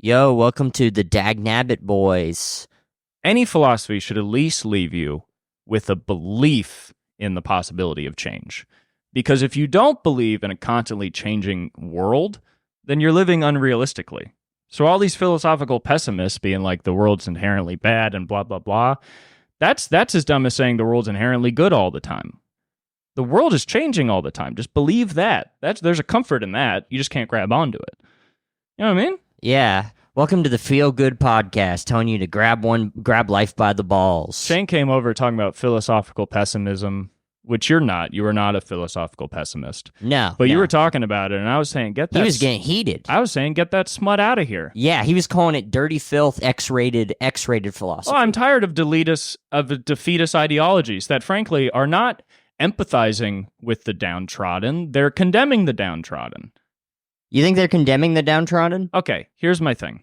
Yo, welcome to the Dagnabbit boys. Any philosophy should at least leave you with a belief in the possibility of change. Because if you don't believe in a constantly changing world, then you're living unrealistically. So all these philosophical pessimists being like the world's inherently bad and blah, blah, blah, that's as dumb as saying the world's inherently good all the time. The world is changing all the time. Just believe that. There's a comfort in that. You just can't grab onto it. You know what I mean? Yeah. Welcome to the Feel Good Podcast, telling you to grab life by the balls. Shane came over talking about philosophical pessimism, which you're not. You are not a philosophical pessimist. No. But you were talking about it, and I was saying, get that. He was getting heated. I was saying, get that smut out of here. Yeah, he was calling it dirty filth, X-rated philosophy. Well, I'm tired of defeatist ideologies that, frankly, are not empathizing with the downtrodden. They're condemning the downtrodden. You think they're condemning the downtrodden? Okay, here's my thing.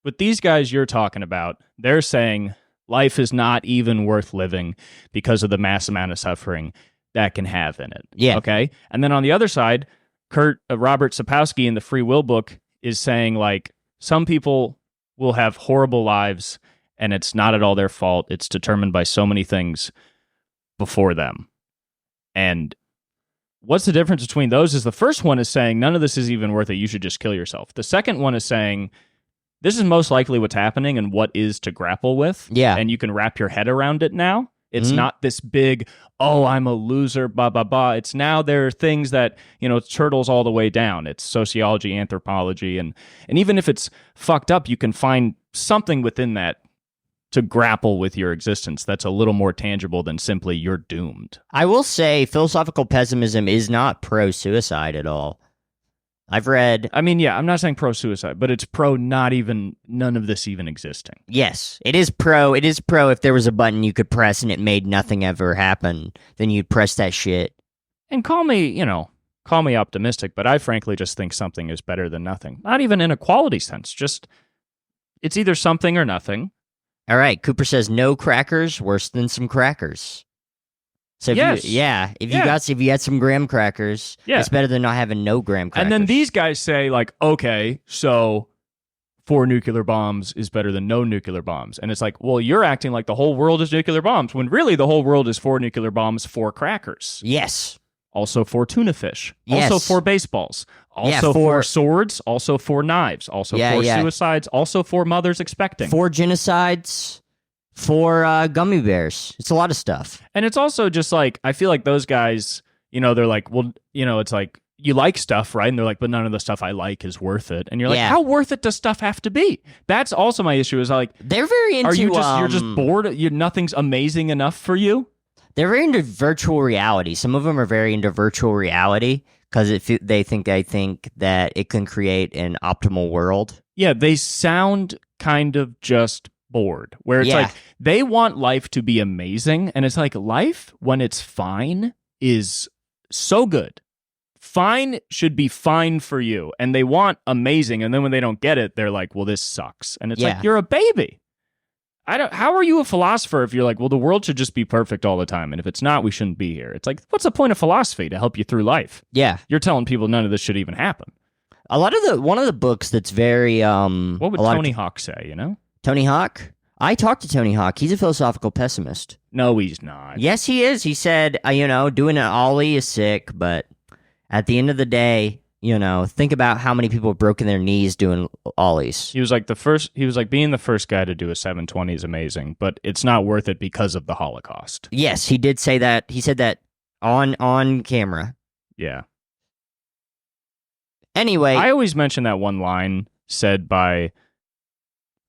With these guys you're talking about, they're saying life is not even worth living because of the mass amount of suffering that can have in it. Yeah. Okay? And then on the other side, Robert Sapolsky in the Free Will book is saying, like, some people will have horrible lives and it's not at all their fault. It's determined by so many things before them. And what's the difference between those is the first one is saying none of this is even worth it. You should just kill yourself. The second one is saying this is most likely what's happening and what is to grapple with. Yeah. And you can wrap your head around it now. It's not this big, oh, I'm a loser, blah, blah, blah. It's now there are things that, it's turtles all the way down. It's sociology, anthropology. And even if it's fucked up, you can find something within that to grapple with your existence that's a little more tangible than simply you're doomed. I will say philosophical pessimism is not pro-suicide at all. I've read... I'm not saying pro-suicide, but it's pro none of this even existing. Yes, it is pro. It is pro if there was a button you could press and it made nothing ever happen, then you'd press that shit. And call me optimistic, but I frankly just think something is better than nothing. Not even in a quality sense, just it's either something or nothing. All right, Cooper says no crackers, worse than some crackers. So if you had some graham crackers, it's better than not having no graham crackers. And then these guys say, like, okay, so 4 nuclear bombs is better than no nuclear bombs. And it's like, well, you're acting like the whole world is nuclear bombs, when really the whole world is 4 nuclear bombs, 4 crackers. Yes. Also 4 tuna fish. Yes. Also 4 baseballs. Also 4 swords. Also 4 knives. Also 4 suicides. Also 4 mothers expecting. 4 genocides. 4 gummy bears. It's a lot of stuff. And it's also just like, I feel like those guys, they're like, well, it's like, you like stuff, right? And they're like, but none of the stuff I like is worth it. And you're like, how worth it does stuff have to be? That's also my issue is like, they're very into... you're just bored? Nothing's amazing enough for you? They're very into virtual reality. Some of them are very into virtual reality because they think that it can create an optimal world. Yeah, they sound kind of just bored, where it's like they want life to be amazing, and it's like life, when it's fine, is so good. Fine should be fine for you, and they want amazing, and then when they don't get it, they're like, well, this sucks. And it's like, you're a baby. How are you a philosopher if you're like, well, the world should just be perfect all the time, and if it's not, we shouldn't be here? It's like, what's the point of philosophy? To help you through life? Yeah. You're telling people none of this should even happen. One of the books that's very what would Tony Hawk say, Tony Hawk? I talked to Tony Hawk. He's a philosophical pessimist. No, he's not. Yes, he is. He said, doing an ollie is sick, but at the end of the day, think about how many people have broken their knees doing ollies. He was like being the first guy to do a 720 is amazing, but it's not worth it because of the Holocaust. Yes, he did say that. He said that on camera. Yeah. Anyway, I always mention that one line said by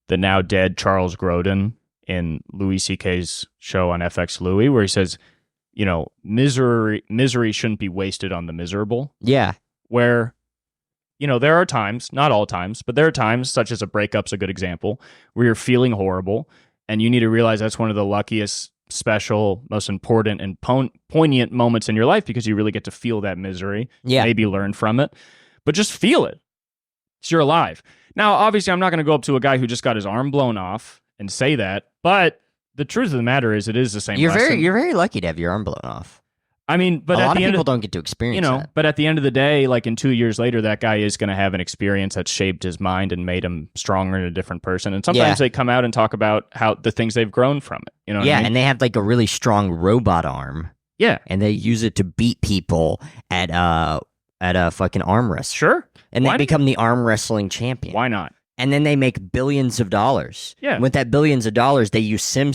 the now dead Charles Grodin in Louis C.K.'s show on FX Louis, where he says, misery shouldn't be wasted on the miserable. Yeah. Where, there are times, not all times, but there are times, such as a breakup's a good example, where you're feeling horrible, and you need to realize that's one of the luckiest, special, most important, and poignant moments in your life, because you really get to feel that misery, maybe learn from it, but just feel it. So you're alive. Now, obviously, I'm not going to go up to a guy who just got his arm blown off and say that, but the truth of the matter is it is the same lesson. You're very lucky to have your arm blown off. I mean, but a at lot the of end people don't get to experience that. But at the end of the day, like in 2 years later, that guy is going to have an experience that shaped his mind and made him stronger and a different person. And sometimes they come out and talk about how the things they've grown from it. You know what I mean? And they have like a really strong robot arm. Yeah. And they use it to beat people at a fucking arm wrestle. Sure. And they become the arm wrestling champion. Why not? And then they make billions of dollars. Yeah. And with that billions of dollars, they use stem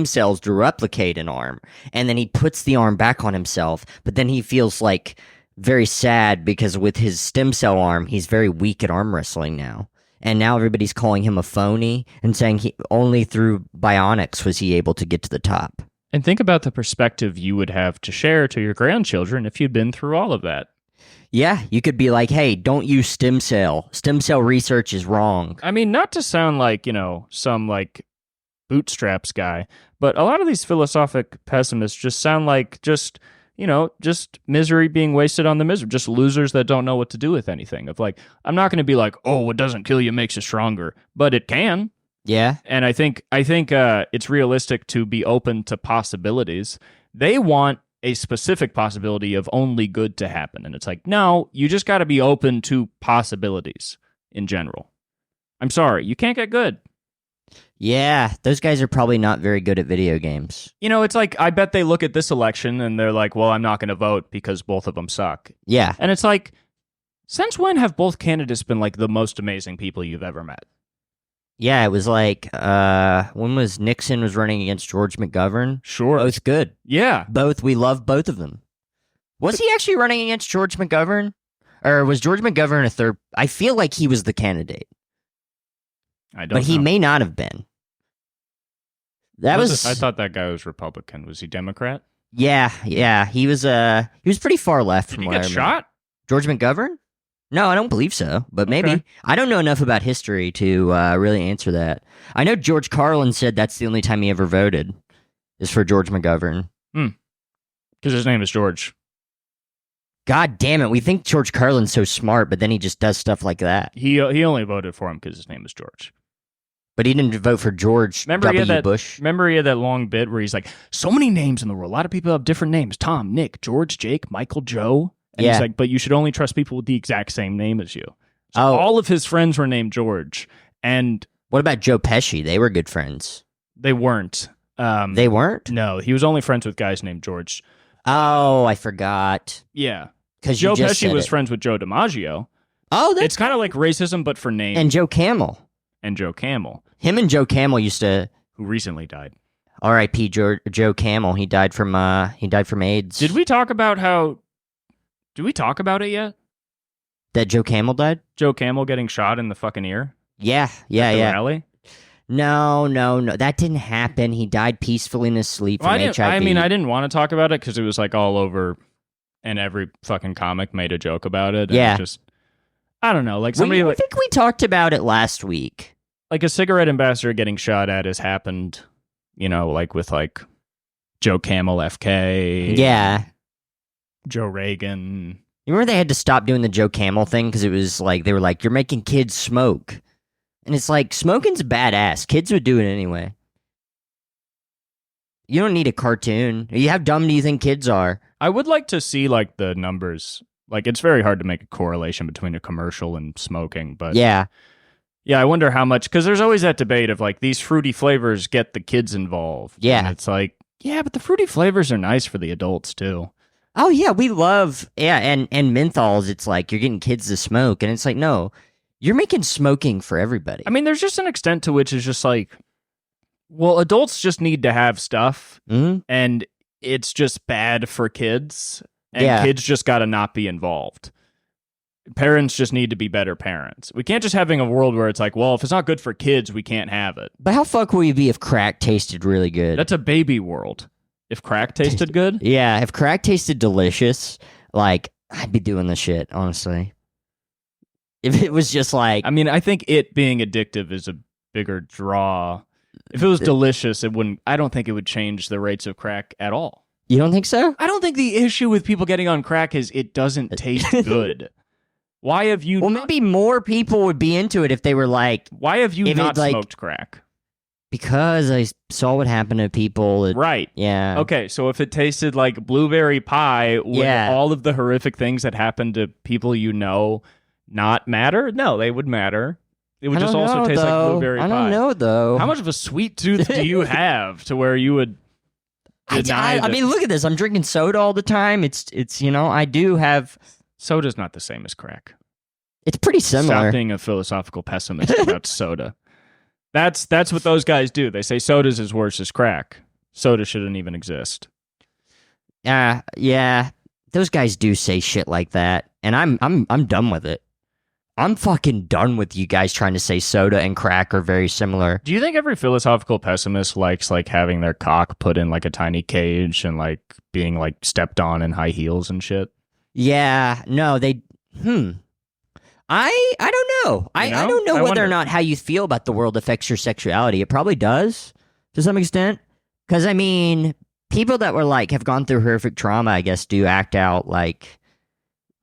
cells to replicate an arm. And then he puts the arm back on himself, but then he feels like very sad because with his stem cell arm, he's very weak at arm wrestling now. And now everybody's calling him a phony and saying he only through bionics was he able to get to the top. And think about the perspective you would have to share to your grandchildren if you'd been through all of that. Yeah, you could be like, hey, don't use stem cell. Stem cell research is wrong. I mean, not to sound like, some like bootstraps guy, but a lot of these philosophic pessimists just sound like just misery being wasted on the misery, just losers that don't know what to do with anything. Of like, I'm not going to be like, oh, what doesn't kill you makes you stronger, but it can. Yeah. And I think it's realistic to be open to possibilities. They want a specific possibility of only good to happen. And it's like, no, you just got to be open to possibilities in general. I'm sorry, you can't get good. Yeah, those guys are probably not very good at video games. It's like, I bet they look at this election and they're like, well, I'm not going to vote because both of them suck. Yeah. And it's like, since when have both candidates been like the most amazing people you've ever met? Yeah, it was like, when was Nixon was running against George McGovern? Sure. Both good. Yeah. We love both of them. Was he actually running against George McGovern? Or was George McGovern a third? I feel like he was the candidate. I don't know. But he may not have been. I thought that guy was Republican. Was he Democrat? Yeah. He was pretty far left from Did what he I get remember. shot? George McGovern? No, I don't believe so, but maybe. Okay. I don't know enough about history to really answer that. I know George Carlin said that's the only time he ever voted is for George McGovern. Because his name is George. God damn it, we think George Carlin's so smart, but then he just does stuff like that. He only voted for him because his name is George. But he didn't vote for George W. Bush. Remember he had that long bit where he's like, so many names in the world. A lot of people have different names. Tom, Nick, George, Jake, Michael, Joe. And he's like, but you should only trust people with the exact same name as you. So all of his friends were named George. And what about Joe Pesci? They were good friends. They weren't. They weren't? No, he was only friends with guys named George. Oh, I forgot. Yeah. Because Joe Pesci was friends with Joe DiMaggio. Oh, it's kind of like racism, but for name. And Joe Camel. Him and Joe Camel used to... Who recently died. R.I.P. Joe Camel. He died from AIDS. Did we talk about it yet? That Joe Camel died? Joe Camel getting shot in the fucking ear? Yeah. Rally? No. That didn't happen. He died peacefully in his sleep from HIV. I mean, I didn't want to talk about it because it was like all over and every fucking comic made a joke about it. And I don't know. Like somebody I think we talked about it last week. Like a cigarette ambassador getting shot at has happened, like with like Joe Camel FK. Yeah. Joe Reagan. You remember they had to stop doing the Joe Camel thing because it was like they were like, you're making kids smoke. And it's like, smoking's badass. Kids would do it anyway. You don't need a cartoon. How dumb do you think kids are? I would like to see like the numbers. Like it's very hard to make a correlation between a commercial and smoking, but yeah, I wonder how much, because there's always that debate of like these fruity flavors get the kids involved. Yeah. And it's like, yeah, but the fruity flavors are nice for the adults too. Oh yeah, we love, and menthols, it's like you're getting kids to smoke, and it's like, no, you're making smoking for everybody. I mean, there's just an extent to which it's just like, well, adults just need to have stuff, and it's just bad for kids, and kids just got to not be involved. Parents just need to be better parents. We can't just having a world where it's like, well, if it's not good for kids, we can't have it. But how fuck will you be if crack tasted really good? That's a baby world. If crack tasted good? Yeah, if crack tasted delicious, like, I'd be doing the shit, honestly. If it was just like... I mean, I think it being addictive is a bigger draw. If it was delicious, I don't think it would change the rates of crack at all. You don't think so? I don't think the issue with people getting on crack is it doesn't taste good. Why have you... Well, maybe more people would be into it if they were like... Why have you not smoked crack? Because I saw what happened to people. Right. Yeah. Okay, so if it tasted like blueberry pie, would Yeah. all of the horrific things that happened to people you know not matter? No, they would matter. It would I just don't also know, taste like though. blueberry I pie. don't know, though. How much of a sweet tooth do you have to where you would deny I mean, look at this. I'm drinking soda all the time. It's I do have. Soda's not the same as crack. It's pretty similar. Stop being a philosophical pessimist about soda. That's what those guys do. They say soda's as worse as crack. Soda shouldn't even exist. Yeah. Those guys do say shit like that, and I'm done with it. I'm fucking done with you guys trying to say soda and crack are very similar. Do you think every philosophical pessimist likes like having their cock put in like a tiny cage and like being like stepped on in high heels and shit? Yeah, no, they. I don't know. I don't know whether or not how you feel about the world affects your sexuality. It probably does to some extent. Because I mean, people that were like have gone through horrific trauma, I guess, do act out like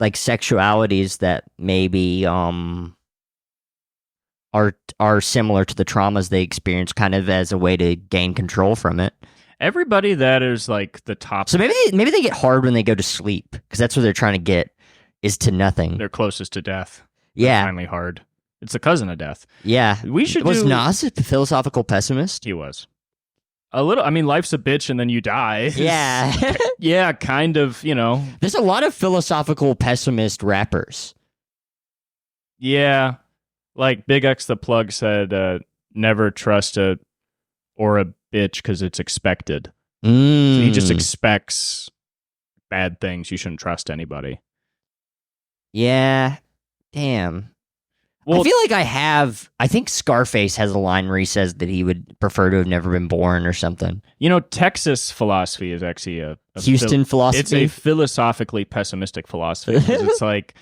sexualities that maybe are similar to the traumas they experience, kind of as a way to gain control from it. Everybody that is like the top. So maybe they get hard when they go to sleep because that's what they're trying to get is to nothing. They're closest to death. Yeah, They're finally hard. It's the cousin of death. Yeah, was Nas a philosophical pessimist? He was. A little. I mean, life's a bitch, and then you die. Yeah, yeah, kind of. There's a lot of philosophical pessimist rappers. Yeah, like Big X the Plug said, "Never trust a bitch because it's expected." So he just expects bad things. You shouldn't trust anybody. Yeah, damn. Well, I feel like I think Scarface has a line where he says that he would prefer to have never been born or something. Texas philosophy is actually a Houston philosophy. It's a philosophically pessimistic philosophy. It's like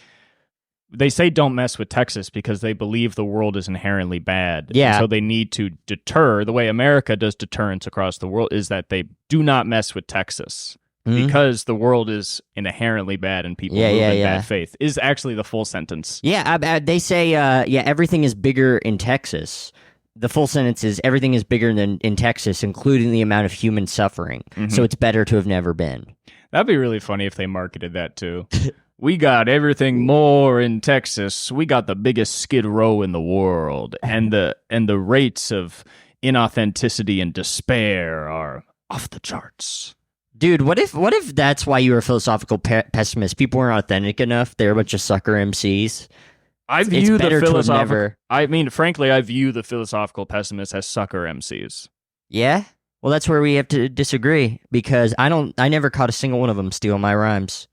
they say don't mess with Texas because they believe the world is inherently bad. Yeah. So they need to deter. The way America does deterrence across the world is that they do not mess with Texas. Because the world is inherently bad and people move in bad faith is actually the full sentence. Yeah, they say, everything is bigger in Texas. The full sentence is everything is bigger than in Texas, including the amount of human suffering. So it's better to have never been. That'd be really funny if they marketed that too. We got everything more in Texas. We got the biggest Skid Row in the world, and the rates of inauthenticity and despair are off the charts. Dude, what if that's why you were a philosophical pessimist? People weren't authentic enough. They're a bunch of sucker MCs. I view the philosophical. I mean, frankly, I view the philosophical pessimists as sucker MCs. Yeah? Well, that's where we have to disagree because I never caught a single one of them steal my rhymes.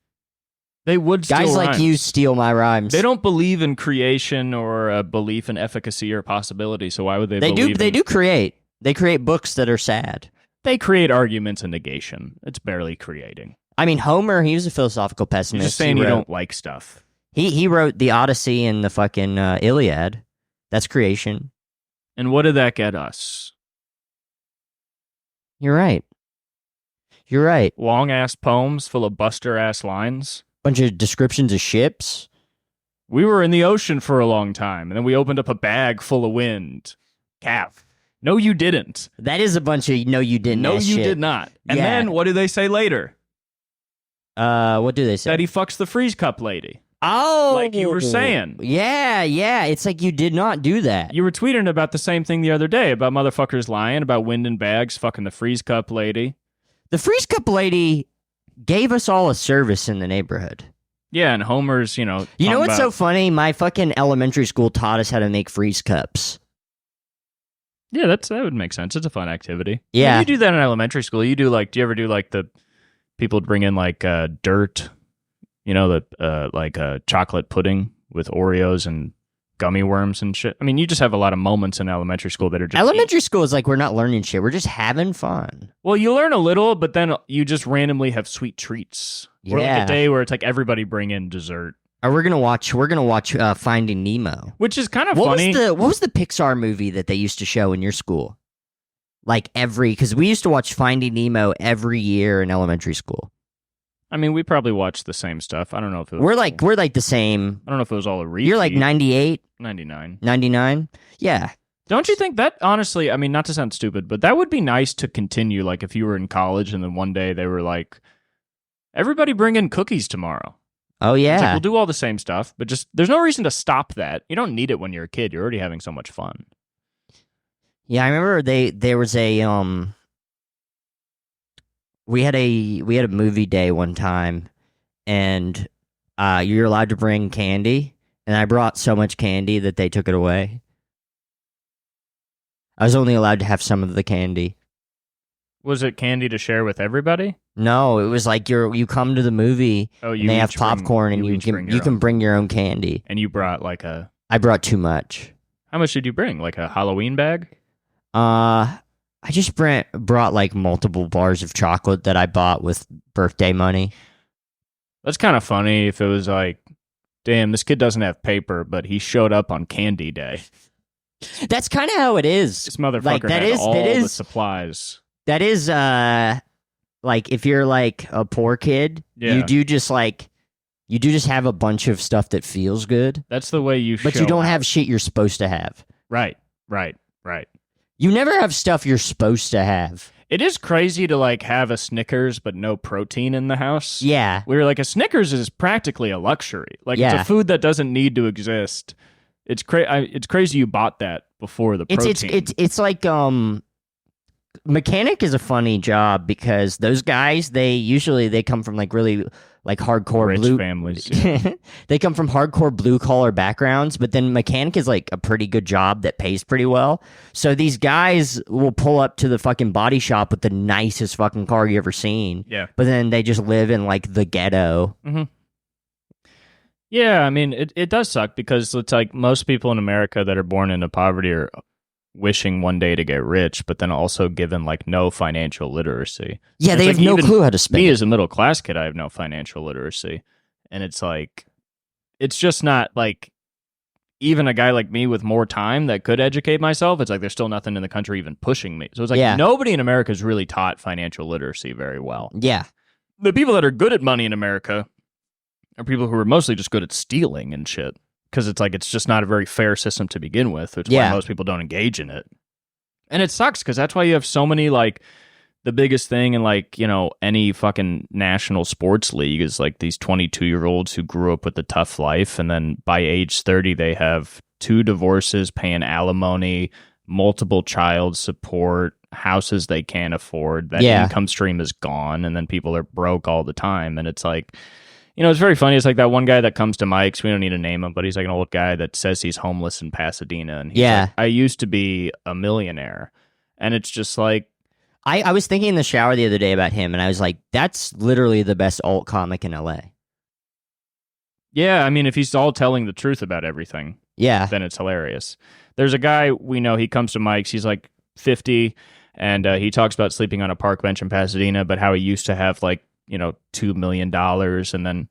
They would steal guys like rhymes. you steal my rhymes. They don't believe in creation or a belief in efficacy or possibility, so why would they believe They do create. They create books that are sad. They create arguments and negation. It's barely creating. I mean, Homer, he was a philosophical pessimist. You're just saying you don't like stuff. He wrote the Odyssey and the fucking Iliad. That's creation. And what did that get us? You're right. You're right. Long-ass poems full of buster-ass lines. Bunch of descriptions of ships. We were in the ocean for a long time, and then we opened up a bag full of wind. Calf. No, you didn't. That is a bunch of no, you didn't. No, you shit. did not. And then what do they say later? What do they say? That he fucks the freeze cup lady. Oh, like you were saying. Yeah. It's like you did not do that. You were tweeting about the same thing the other day about motherfuckers lying about wind and bags, fucking the freeze cup lady. The freeze cup lady gave us all a service in the neighborhood. Yeah, and Homer's, You know what's so funny? My fucking elementary school taught us how to make freeze cups. Yeah, that would make sense. It's a fun activity. Yeah. You do that in elementary school. You do do you ever do the people bring in dirt, chocolate pudding with Oreos and gummy worms and shit? I mean, you just have a lot of moments in elementary school that are just... Elementary school is like we're not learning shit. We're just having fun. Well, you learn a little, but then you just randomly have sweet treats. Yeah. Or like a day where it's like everybody bring in dessert. Or we're gonna watch Finding Nemo, which is kind of funny. What was the Pixar movie that they used to show in your school? Because we used to watch Finding Nemo every year in elementary school. I mean, we probably watched the same stuff. I don't know if it was... We're like the same. I don't know if it was all a repeat. You're like 98? 99. 99? Yeah. Don't you think that, honestly, I mean, not to sound stupid, but that would be nice to continue, like, if you were in college and then one day they were like, everybody bring in cookies tomorrow. Oh It's like, yeah. we'll do all the same stuff, but just, there's no reason to stop that. You don't need it when you're a kid. You're already having so much fun. Yeah, I remember there was a we had a movie day one time, and you're allowed to bring candy, and I brought so much candy that they took it away. I was only allowed to have some of the candy. Was it candy to share with everybody? No, it was like you come to the movie Oh, and they have popcorn and you can bring your own candy. And you brought like I brought too much. How much did you bring? Like a Halloween bag? I just brought like multiple bars of chocolate that I bought with birthday money. That's kind of funny if it was like, damn, this kid doesn't have paper, but he showed up on candy day. That's kind of how it is. This motherfucker Like, had all the supplies. That is like if you're like a poor kid, Yeah. you do just have a bunch of stuff that feels good, That's the way you but show you don't out. have shit you're supposed to have. Right. You never have stuff you're supposed to have. It is crazy to like have a Snickers but no protein in the house. Yeah. We were like, a Snickers is practically a luxury. Like, it's Yeah. a food that doesn't need to exist. It's crazy you bought that before the protein. It's like mechanic is a funny job because those guys they come from like really like hardcore Rich blue families. Yeah. they come from hardcore blue collar backgrounds, but then mechanic is like a pretty good job that pays pretty well. So these guys will pull up to the fucking body shop with the nicest fucking car you ever seen. Yeah. But then they just live in like the ghetto. Mm-hmm. Yeah, I mean, it does suck because it's like most people in America that are born into poverty are wishing one day to get rich, but then also given like no financial literacy. Yeah, It's they like have no even clue how to spend Me it. as a middle class kid, I have no financial literacy. And it's like, it's just not like, even a guy like me with more time that could educate myself, it's like there's still nothing in the country even pushing me. So it's like Yeah. nobody in America is really taught financial literacy very well. Yeah. The people that are good at money in America are people who are mostly just good at stealing and shit. Because it's like, it's just not a very fair system to begin with, which is why Yeah. most people don't engage in it. And it sucks because that's why you have so many, like, the biggest thing in, like, you know, any fucking national sports league is like these 22-year-olds who grew up with a tough life. And then by age 30, they have 2 divorces, paying alimony, multiple child support, houses they can't afford. That Yeah. income stream is gone. And then people are broke all the time. And it's like, you know, it's very funny. It's like that one guy that comes to Mike's. We don't need to name him, but he's like an old guy that says he's homeless in Pasadena. And he's Yeah. like, I used to be a millionaire. And it's just like, I was thinking in the shower the other day about him, and I was like, that's literally the best alt comic in LA. yeah, I mean, if he's all telling the truth about everything, Yeah. then it's hilarious. There's a guy we know, he comes to Mike's. He's like 50, and he talks about sleeping on a park bench in Pasadena, but how he used to have like, you know, $2 million and then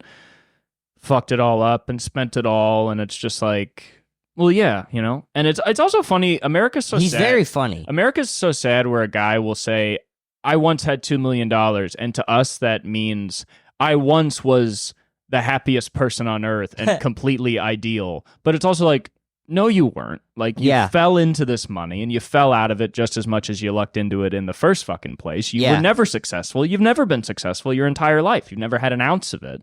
fucked it all up and spent it all. And it's just like, well, yeah, you know. And it's also funny. America's so He's sad. very funny. America's so sad where a guy will say, I once had $2 million. And to us, that means I once was the happiest person on earth and completely ideal. But it's also like, no, you weren't. Like, you Yeah. fell into this money and you fell out of it just as much as you lucked into it in the first fucking place. You Yeah. were never successful. You've never been successful your entire life. You've never had an ounce of it.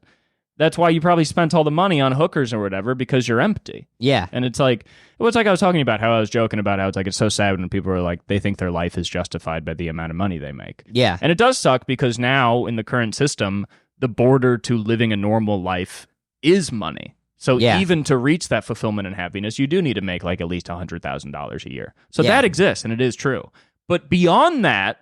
That's why you probably spent all the money on hookers or whatever, because you're empty. Yeah. And it's like I was talking about how I was joking about how it's like, it's so sad when people are like, they think their life is justified by the amount of money they make. Yeah. And it does suck because now in the current system, the border to living a normal life is money. So Yeah. even to reach that fulfillment and happiness, you do need to make like at least $100,000 a year. So Yeah. that exists and it is true. But beyond that,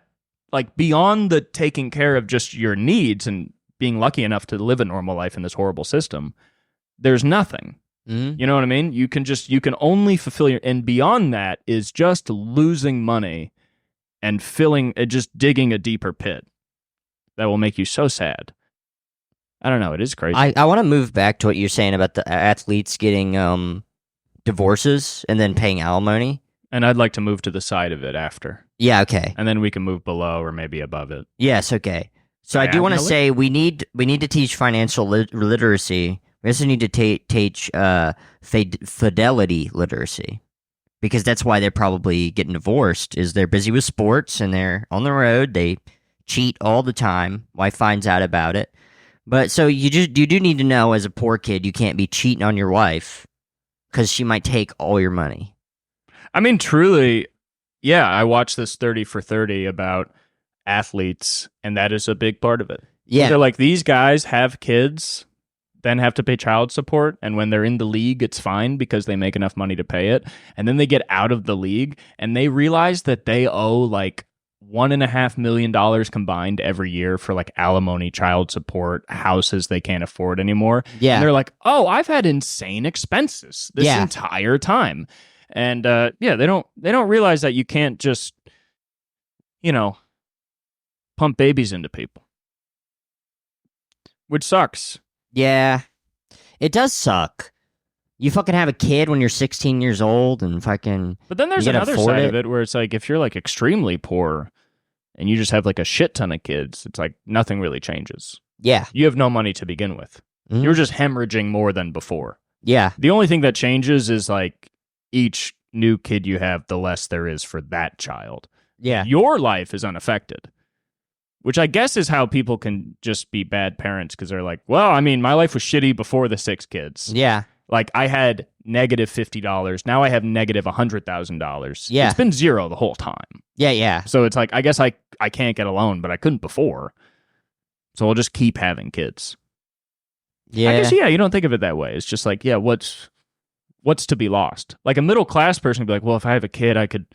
like beyond the taking care of just your needs and being lucky enough to live a normal life in this horrible system, there's nothing. Mhm. You know what I mean? You can only fulfill your, and beyond that is just losing money and just digging a deeper pit that will make you so sad. I don't know. It is crazy. I want to move back to what you're saying about the athletes getting divorces and then paying alimony. And I'd like to move to the side of it after. Yeah, okay. And then we can move below or maybe above it. Yes, okay. So I do want to Diagonally? say we need to teach financial literacy. We also need to teach fidelity literacy. because that's why they're probably getting divorced. Is they're busy with sports and they're on the road. They cheat all the time. Wife finds out about it. But so you do need to know as a poor kid, you can't be cheating on your wife because she might take all your money. I mean, truly, yeah, I watched this 30 for 30 about athletes, and that is a big part of it. Yeah. They're like, these guys have kids, then have to pay child support, and when they're in the league, it's fine because they make enough money to pay it. And then they get out of the league, and they realize that they owe like $1.5 million combined every year for like alimony, child support, houses they can't afford anymore. Yeah. And they're like, oh, I've had insane expenses this entire time. And they don't realize that you can't just, pump babies into people. Which sucks. Yeah. It does suck. You fucking have a kid when you're 16 years old and fucking... But then there's another side of it where it's like, if you're like extremely poor and you just have like a shit ton of kids, it's like nothing really changes. Yeah. You have no money to begin with. Mm-hmm. You're just hemorrhaging more than before. Yeah. The only thing that changes is like each new kid you have, the less there is for that child. Yeah. Your life is unaffected. Which I guess is how people can just be bad parents, because they're like, well, I mean, my life was shitty before the 6 kids. Yeah. Like, I had negative $50. Now I have negative $100,000. Yeah. It's been zero the whole time. Yeah, yeah. So it's like, I guess I can't get a loan, but I couldn't before. So I'll just keep having kids. Yeah. I guess, yeah, you don't think of it that way. It's just like, yeah, what's to be lost? Like a middle class person would be like, well, if I have a kid, I could,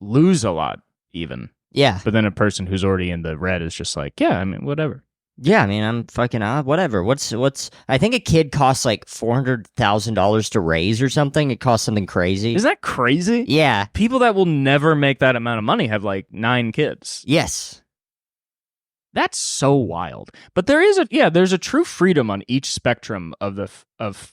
lose a lot even. Yeah. But then a person who's already in the red is just like, yeah, I mean, whatever. Yeah, I mean, I'm fucking whatever. What's? I think a kid costs like $400,000 to raise or something. It costs something crazy. Isn't that crazy? Yeah. People that will never make that amount of money have like 9 kids. Yes. That's so wild. But there's a true freedom on each spectrum of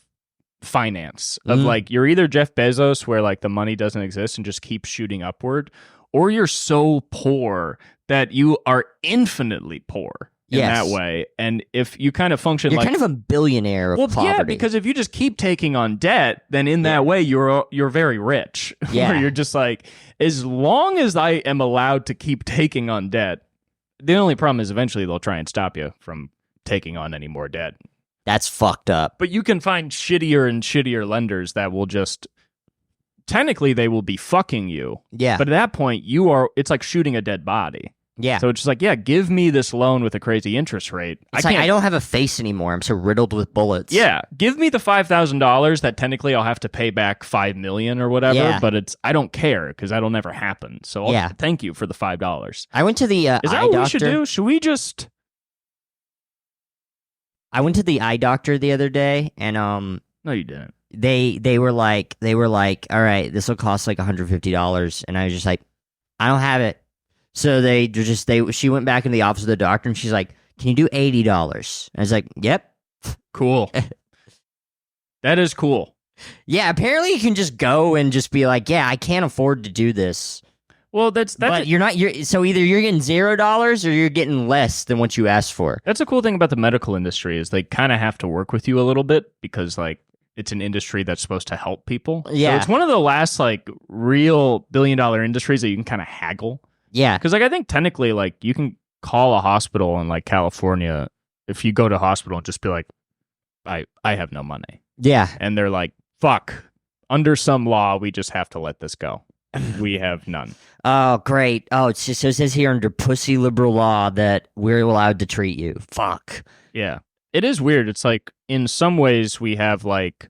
finance. Of like, you're either Jeff Bezos, where like the money doesn't exist and just keeps shooting upward, or you're so poor that you are infinitely poor in that way. And if you kind of function you're kind of a billionaire of poverty. Yeah, because if you just keep taking on debt, then in that way you're very rich. Yeah. Where you're just like, as long as I am allowed to keep taking on debt, the only problem is eventually they'll try and stop you from taking on any more debt. That's fucked up. But you can find shittier and shittier lenders that will just... Technically, they will be fucking you. Yeah. But at that point, it's like shooting a dead body. Yeah. So it's just like, yeah, give me this loan with a crazy interest rate. I don't have a face anymore. I'm so riddled with bullets. Yeah. Give me the $5,000 that technically I'll have to pay back $5 million or whatever. Yeah. But I don't care because that'll never happen. So thank you for the $5. I went to the eye doctor. Is that what we should do? Should we just... I went to the eye doctor the other day and No, you didn't. They were like, all right, this will cost like $150, and I was just like, I don't have it. So she went back into the office of the doctor, and she's like, can you do $80? I was like, yep. Cool. That is cool. Yeah, apparently you can just go and just be like, yeah, I can't afford to do this. Well, but so either you're getting $0 or you're getting less than what you asked for. That's a cool thing about the medical industry is they kind of have to work with you a little bit because like it's an industry that's supposed to help people. Yeah. So it's one of the last like real billion-dollar industries that you can kind of haggle. Yeah. Because like I think technically like you can call a hospital in like California if you go to a hospital and just be like, I have no money. Yeah. And they're like, fuck. Under some law, we just have to let this go. We have none. Oh, great. Oh, it says here under pussy liberal law that we're allowed to treat you. Fuck. Yeah. It is weird. It's like, in some ways, we have, like,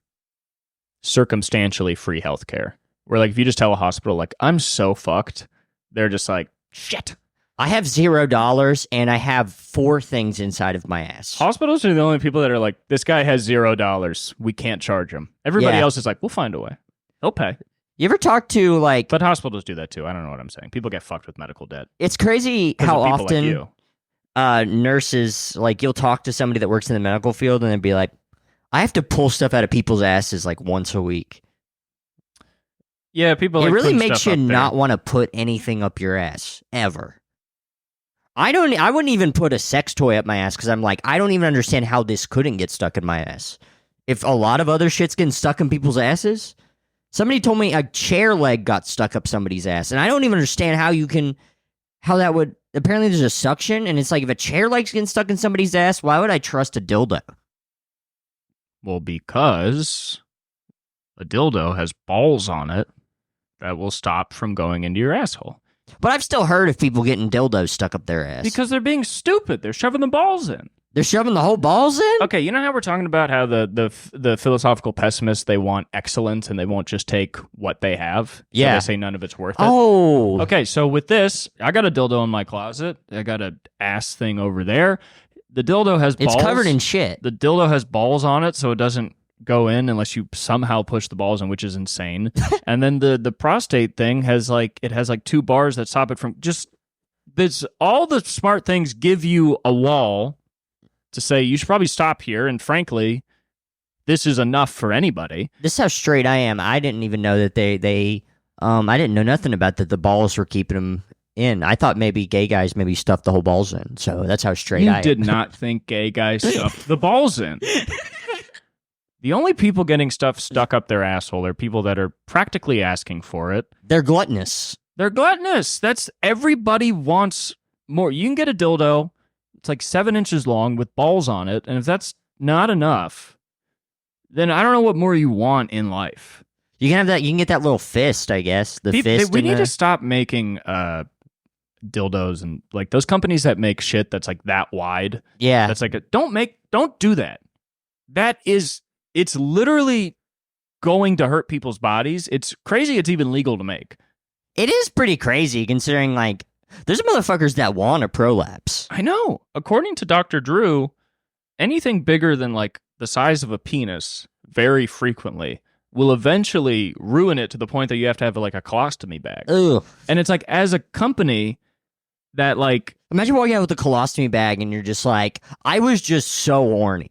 circumstantially free healthcare. Where, like, if you just tell a hospital, like, I'm so fucked, they're just like, shit. I have $0 and I have 4 things inside of my ass. Hospitals are the only people that are like, this guy has $0. We can't charge him. Everybody else is like, we'll find a way. He'll pay. You ever talk to, like... But hospitals do that, too. I don't know what I'm saying. People get fucked with medical debt. It's crazy how often like nurses, like, you'll talk to somebody that works in the medical field and they'll be like, I have to pull stuff out of people's asses, like, once a week. Yeah, people like it really putting makes stuff you up not there. want to put anything up your ass, ever. I wouldn't even put a sex toy up my ass because I'm like, I don't even understand how this couldn't get stuck in my ass. If a lot of other shit's getting stuck in people's asses... Somebody told me a chair leg got stuck up somebody's ass, and I don't even understand how that would. Apparently, there's a suction, and it's like if a chair leg's getting stuck in somebody's ass, why would I trust a dildo? Well, because a dildo has balls on it that will stop from going into your asshole. But I've still heard of people getting dildos stuck up their ass. Because they're being stupid. They're shoving the balls in. They're shoving the whole balls in? Okay, you know how we're talking about how the philosophical pessimists, they want excellence and they won't just take what they have? Yeah. So they say none of it's worth it? Oh. Okay, so with this, I got a dildo in my closet. I got an ass thing over there. The dildo has balls. It's covered in shit. The dildo has balls on it, so it doesn't go in unless you somehow push the balls in, which is insane. And then the prostate thing has like 2 bars that stop it from just this. All the smart things give you a wall to say you should probably stop here, and frankly, this is enough for anybody. This is how straight I am. I didn't even know that they I didn't know nothing about that the balls were keeping them in. I thought maybe gay guys maybe stuffed the whole balls in. So that's how straight I am. You did not think gay guys stuffed the balls in. The only people getting stuff stuck up their asshole are people that are practically asking for it. They're gluttonous. They're gluttonous. That's everybody wants more. You can get a dildo. It's like 7 inches long with balls on it. And if that's not enough, then I don't know what more you want in life. You can have that. You can get that little fist, I guess. The fist. We need to stop making dildos and like those companies that make shit that's like that wide. Yeah. That's like don't do that. It's literally going to hurt people's bodies. It's crazy. It's even legal to make. It is pretty crazy considering like there's motherfuckers that want a prolapse. I know. According to Dr. Drew, anything bigger than like the size of a penis very frequently will eventually ruin it to the point that you have to have like a colostomy bag. Ugh. And it's like as a company that like... Imagine walking out with a colostomy bag and you're just like, I was just so horny.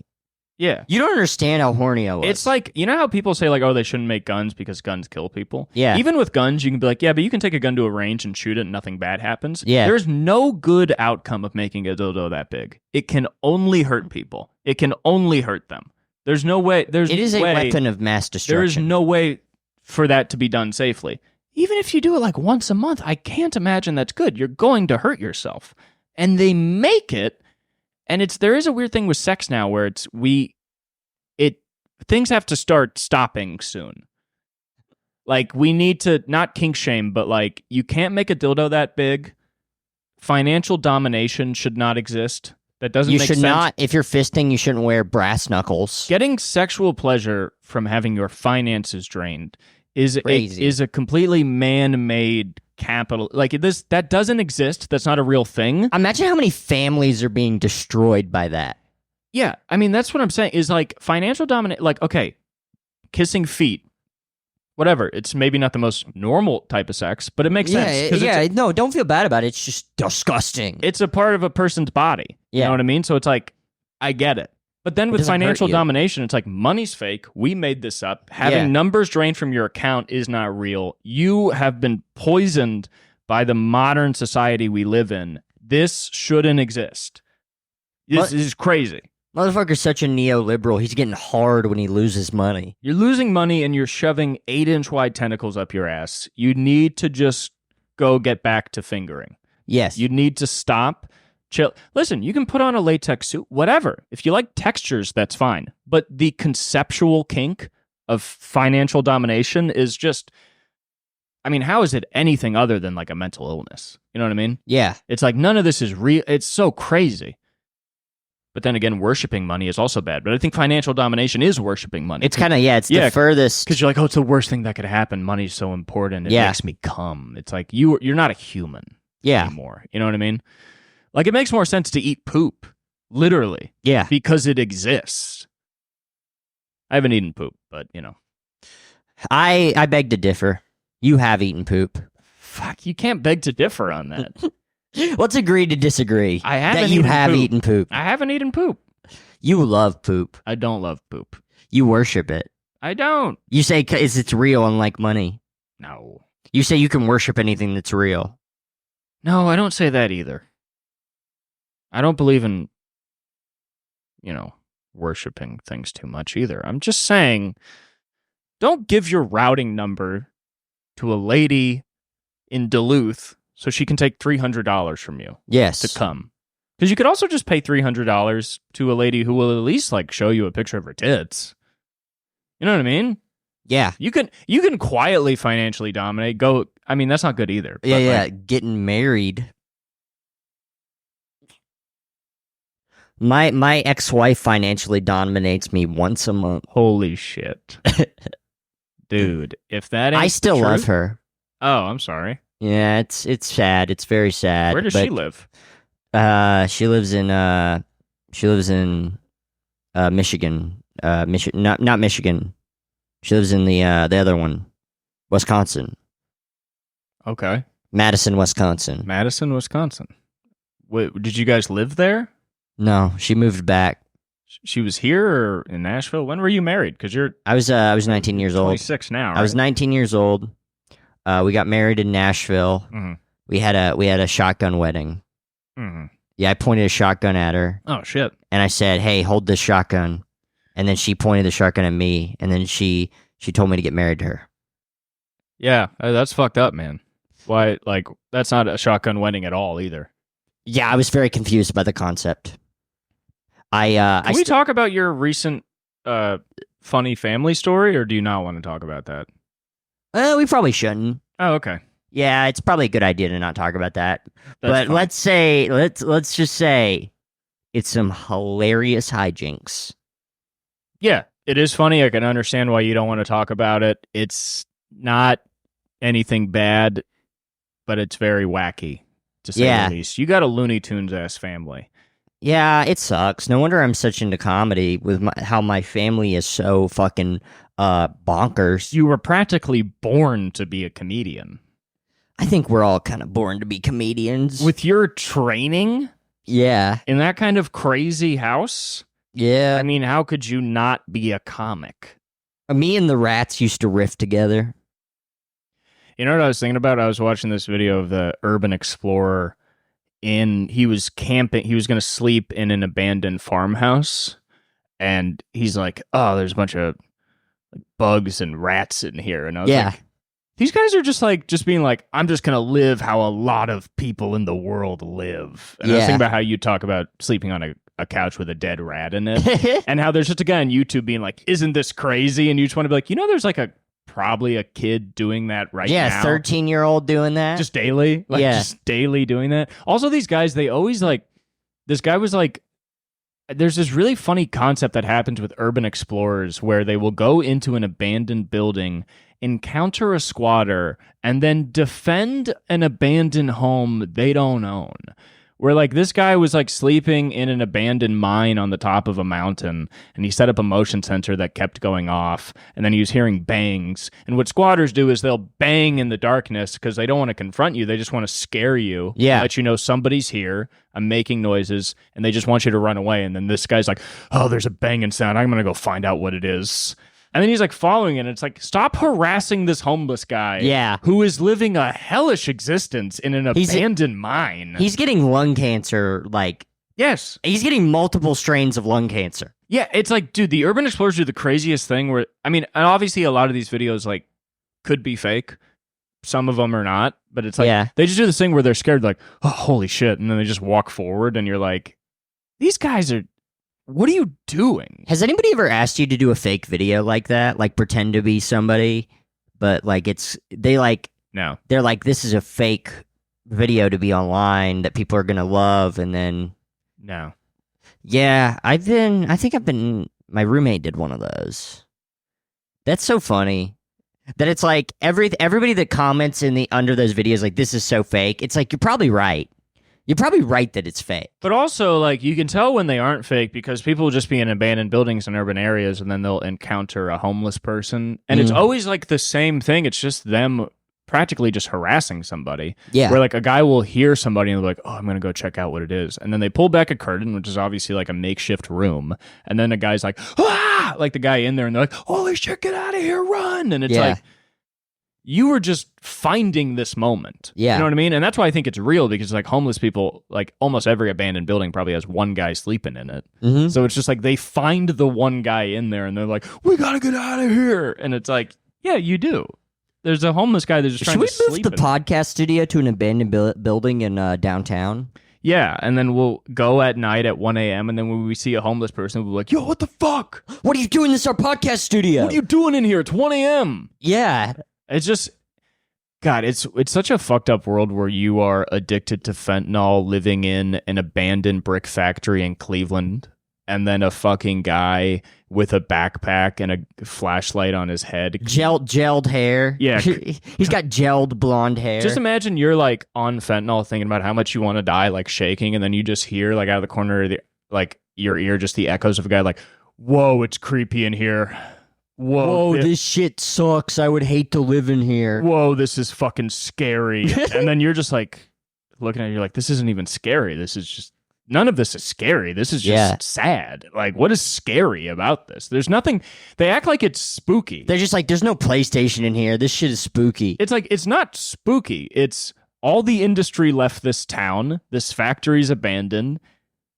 Yeah. You don't understand how horny I was. It's like, you know how people say like, oh, they shouldn't make guns because guns kill people? Yeah. Even with guns, you can be like, yeah, but you can take a gun to a range and shoot it and nothing bad happens. Yeah. There's no good outcome of making a dildo that big. It can only hurt people. It can only hurt them. There's no way. It is a weapon of mass destruction. There is no way for that to be done safely. Even if you do it like once a month, I can't imagine that's good. You're going to hurt yourself. And they make it, and there is a weird thing with sex now where things have to start stopping soon. Like, we need to, not kink shame, but like, you can't make a dildo that big. Financial domination should not exist. That doesn't make sense. You should not, if you're fisting, you shouldn't wear brass knuckles. Getting sexual pleasure from having your finances drained is a completely man-made capital. Like, that doesn't exist. That's not a real thing. Imagine how many families are being destroyed by that. Yeah, I mean, that's what I'm saying, is like financial domination, like, okay, kissing feet, whatever. It's maybe not the most normal type of sex, but it makes sense. No, don't feel bad about it. It's just disgusting. It's a part of a person's body. Yeah. You know what I mean? So it's like, I get it. But then with financial domination, it's like, money's fake. We made this up. Having numbers drained from your account is not real. You have been poisoned by the modern society we live in. This shouldn't exist. This is crazy. Motherfucker's such a neoliberal. He's getting hard when he loses money. You're losing money and you're shoving 8-inch wide tentacles up your ass. You need to just go get back to fingering. Yes. You need to stop. Chill. Listen, you can put on a latex suit, whatever. If you like textures, that's fine. But the conceptual kink of financial domination is just, I mean, how is it anything other than like a mental illness? You know what I mean? Yeah. It's like none of this is real. It's so crazy. But then again, worshiping money is also bad. But I think financial domination is worshiping money. It's kind of, the furthest. Because you're like, oh, it's the worst thing that could happen. Money's so important. It makes me come. It's like, you're not a human anymore. You know what I mean? Like, it makes more sense to eat poop, literally. Yeah. Because it exists. I haven't eaten poop, but, you know. I beg to differ. You have eaten poop. Fuck, you can't beg to differ on that. Let's agree to disagree. I haven't eaten poop. I haven't eaten poop. You love poop. I don't love poop. You worship it. I don't. You say it's real, unlike money. No. You say you can worship anything that's real. No, I don't say that either. I don't believe in, worshiping things too much either. I'm just saying, don't give your routing number to a lady in Duluth so she can take $300 from you Yes. to come. Because you could also just pay $300 to a lady who will at least like show you a picture of her tits. You know what I mean? Yeah. You can quietly financially dominate. I mean, that's not good either. But Yeah. Getting married. My ex-wife financially dominates me once a month. Holy shit. Dude, if that ain't I still the love truth- her. Oh, I'm sorry. Yeah, it's sad. It's very sad. Where does she live? She lives in Michigan. Not Michigan. She lives in the other one, Wisconsin. Okay. Madison, Wisconsin. Madison, Wisconsin. Wait, did you guys live there? No, she moved back. She was here or in Nashville? When were you married? Because you're I was 19 years old. 26 now, right? I was 19 years old. We got married in Nashville. Mhm. We had a shotgun wedding. Mhm. Yeah, I pointed a shotgun at her, Oh, shit. and I said, "Hey, hold this shotgun." And then she pointed the shotgun at me, and then she told me to get married to her. Yeah, that's fucked up, man. Why, like, that's not a shotgun wedding at all either. Yeah, I was very confused by the concept. Can we talk about your recent funny family story, or do you not want to talk about that? We probably shouldn't. Oh, okay. Yeah, it's probably a good idea to not talk about that. That's fine. Let's just say it's some hilarious hijinks. Yeah, it is funny. I can understand why you don't want to talk about it. It's not anything bad, but it's very wacky, to say the least. You got a Looney Tunes-ass family. Yeah, it sucks. No wonder I'm such into comedy with how my family is so fucking bonkers. You were practically born to be a comedian. I think we're all kind of born to be comedians. With your training Yeah. in that kind of crazy house, Yeah. I mean, how could you not be a comic? Me and the rats used to riff together. You know what I was thinking about? I was watching this video of the urban explorer. He was camping. He was going to sleep in an abandoned farmhouse, and he's like, "Oh, there's a bunch of bugs and rats in here." And I was like, "These guys are just being like, I'm just going to live how a lot of people in the world live." And I was thinking about how you talk about sleeping on a couch with a dead rat in it, and how there's just a guy on YouTube being like, "Isn't this crazy?" And you just want to be like, there's like probably a kid doing that right now. Yeah, 13-year-old doing that. Just daily? Just daily doing that. Also, these guys, they always this guy was like, there's this really funny concept that happens with urban explorers where they will go into an abandoned building, encounter a squatter, and then defend an abandoned home they don't own. Where like this guy was like sleeping in an abandoned mine on the top of a mountain, and he set up a motion sensor that kept going off, and then he was hearing bangs. And what squatters do is they'll bang in the darkness because they don't want to confront you. They just want to scare you. Yeah. Let you know somebody's here. I'm making noises, and they just want you to run away. And then this guy's like, "Oh, there's a banging sound. I'm gonna go find out what it is." And then he's like following it, and it's like, stop harassing this homeless guy. Yeah. Who is living a hellish existence in an abandoned mine. He's getting lung cancer, Yes. he's getting multiple strains of lung cancer. Yeah, it's like, dude, the urban explorers do the craziest thing where, I mean, and obviously a lot of these videos, like, could be fake. Some of them are not, but it's like, they just do this thing where they're scared, like, oh, holy shit, and then they just walk forward, and you're like, these guys are, what are you doing? Has anybody ever asked you to do a fake video like that? Like, pretend to be somebody, but, like, No. they're like, this is a fake video to be online that people are gonna love, and then... No. Yeah, I think my roommate did one of those. That's so funny. That it's like everybody that comments under those videos like, this is so fake, it's like, you're probably right. You're probably right that it's fake. But also, like, you can tell when they aren't fake because people will just be in abandoned buildings in urban areas, and then they'll encounter a homeless person. And it's always like the same thing. It's just them practically just harassing somebody. Yeah. Where like a guy will hear somebody and they're like, "Oh, I'm going to go check out what it is." And then they pull back a curtain, which is obviously like a makeshift room. And then a guy's like, "Ah!" Like the guy in there, and they're like, "Holy shit, get out of here, run." And it's like, You were just finding this moment. Yeah. You know what I mean? And that's why I think it's real, because like homeless people, like almost every abandoned building probably has one guy sleeping in it. Mm-hmm. So it's just like they find the one guy in there and they're like, we got to get out of here. And it's like, yeah, you do. There's a homeless guy that's just trying to sleep. Should we move the podcast studio to an abandoned building in downtown? Yeah, and then we'll go at night at 1 a.m. and then when we see a homeless person, we'll be like, yo, what the fuck? What are you doing? This is our podcast studio. What are you doing in here? It's 1 a.m. Yeah. It's just, God, it's such a fucked up world where you are addicted to fentanyl living in an abandoned brick factory in Cleveland, and then a fucking guy with a backpack and a flashlight on his head. Gelled hair. Yeah. He's got gelled blonde hair. Just imagine you're like on fentanyl thinking about how much you want to die, like shaking, and then you just hear like out of the corner of your ear just the echoes of a guy like, whoa, it's creepy in here. Whoa, this shit sucks. I would hate to live in here. Whoa, this is fucking scary. And then you're just like looking at it, you're like, this isn't even scary. This is just, none of this is scary. This is just sad. Like, what is scary about this? There's nothing. They act like it's spooky. They're just like, there's no PlayStation in here. This shit is spooky. It's like, it's not spooky. It's all the industry left this town. This factory's abandoned.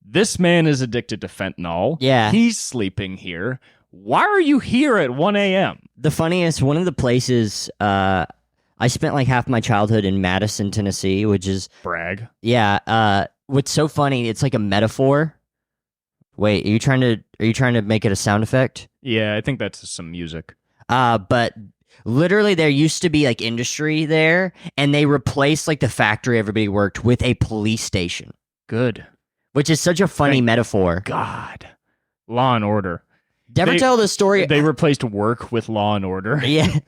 This man is addicted to fentanyl. Yeah. He's sleeping here. Why are you here at 1 a.m.? The funniest, one of the places, I spent like half my childhood in Madison, Tennessee, which is... Brag. Yeah. What's so funny, it's like a metaphor. Wait, are you trying to make it a sound effect? Yeah, I think that's some music. But literally there used to be like industry there, and they replaced like the factory everybody worked with a police station. Good. Which is such a funny metaphor. God. Law and Order. Did I ever tell the story? They replaced work with Law and Order. Yeah.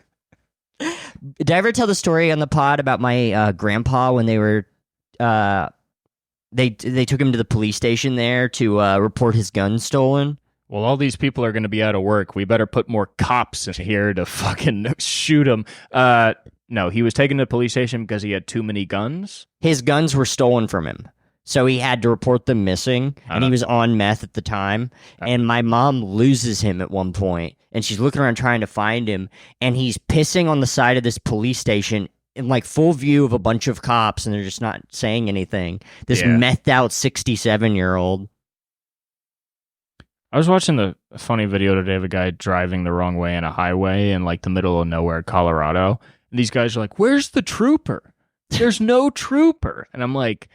Did I ever tell the story on the pod about my grandpa when they were they took him to the police station there to report his gun stolen? Well, all these people are going to be out of work. We better put more cops in here to fucking shoot them. No, he was taken to the police station because he had too many guns. His guns were stolen from him. So he had to report them missing, and he was on meth at the time. And my mom loses him at one point, and she's looking around trying to find him, and he's pissing on the side of this police station in like full view of a bunch of cops, and they're just not saying anything. This methed out 67-year-old. I was watching a funny video today of a guy driving the wrong way in a highway in like the middle of nowhere, Colorado. And these guys are like, "Where's the trooper? There's no trooper." And I'm like,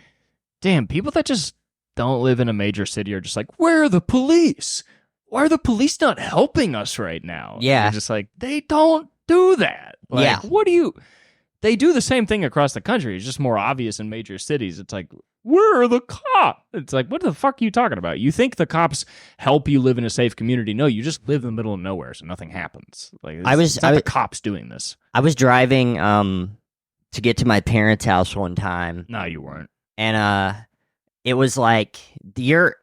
damn, people that just don't live in a major city are just like, where are the police? Why are the police not helping us right now? Yeah. They're just like, they don't do that. Like, yeah. They do the same thing across the country. It's just more obvious in major cities. It's like, where are the cops? It's like, what the fuck are you talking about? You think the cops help you live in a safe community? No, you just live in the middle of nowhere, so nothing happens. Like, it's not the cops doing this. I was driving to get to my parents' house one time. No, you weren't. And it was like they're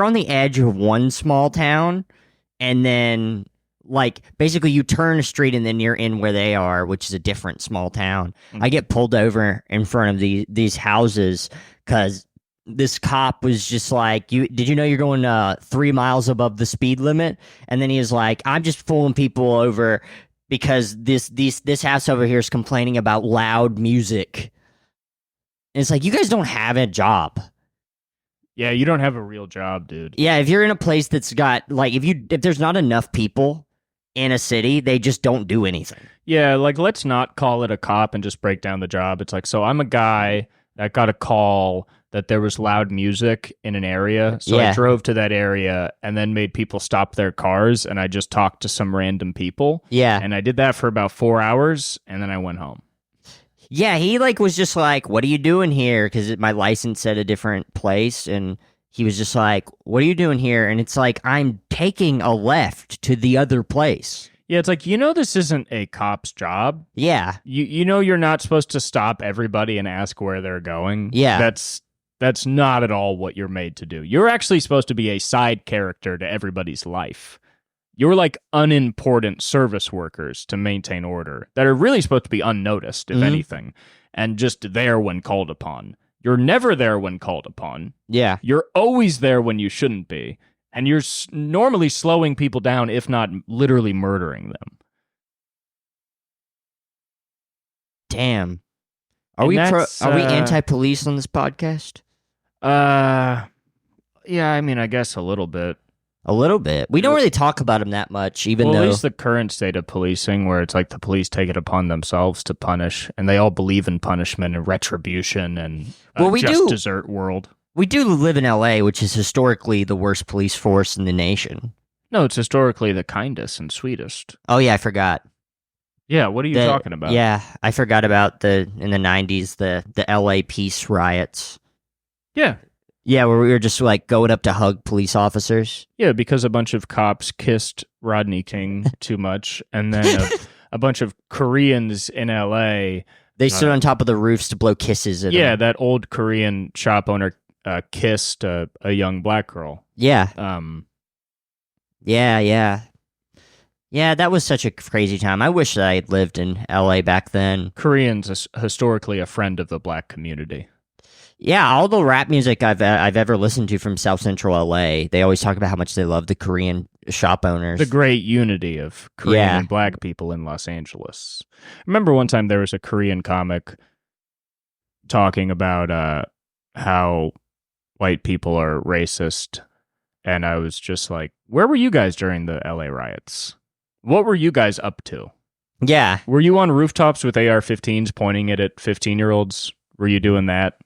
on the edge of one small town, and then like basically you turn a street and then you're in where they are, which is a different small town. I get pulled over in front of these houses because this cop was just like, did you know you're going 3 miles above the speed limit? And then he was like, I'm just pulling people over because this house over here is complaining about loud music. And it's like, you guys don't have a job. Yeah, you don't have a real job, dude. Yeah, if you're in a place that's got like if there's not enough people in a city, they just don't do anything. Yeah, like let's not call it a cop and just break down the job. It's like, so I'm a guy that got a call that there was loud music in an area. So I drove to that area and then made people stop their cars, and I just talked to some random people. Yeah. And I did that for about 4 hours, and then I went home. Yeah, he like was just like, what are you doing here? Because my license said a different place, and he was just like, what are you doing here? And it's like, I'm taking a left to the other place. Yeah, it's like, this isn't a cop's job. Yeah. You're not supposed to stop everybody and ask where they're going. Yeah. That's not at all what you're made to do. You're actually supposed to be a side character to everybody's life. You're like unimportant service workers to maintain order that are really supposed to be unnoticed, if anything, and just there when called upon. You're never there when called upon. Yeah. You're always there when you shouldn't be. And you're normally slowing people down, if not literally murdering them. Damn. Are And we that's, are we anti-police on this podcast? Yeah, I mean, I guess a little bit. A little bit. We don't really talk about them that much, even Well, though at least the current state of policing, where it's like the police take it upon themselves to punish, and they all believe in punishment and retribution and Well, desert world. we do live in LA, which is historically the worst police force in the nation. No, it's historically the kindest and sweetest. Oh yeah, I forgot. Yeah, what are you talking about? Yeah, I forgot about in the 90s the LA peace riots. Yeah. Yeah, where we were just like going up to hug police officers. Yeah, because a bunch of cops kissed Rodney King too much, and then a bunch of Koreans in LA. They stood on top of the roofs to blow kisses at them. That old Korean shop owner kissed a young black girl. Yeah. Yeah, that was such a crazy time. I wish that I had lived in LA back then. Koreans is historically a friend of the black community. Yeah, all the rap music I've ever listened to from South Central LA, they always talk about how much they love the Korean shop owners. The great unity of Korean and black people in Los Angeles. Remember one time there was a Korean comic talking about how white people are racist, and I was just like, where were you guys during the LA riots? What were you guys up to? Yeah. Were you on rooftops with AR-15s pointing it at 15-year-olds? Were you doing that?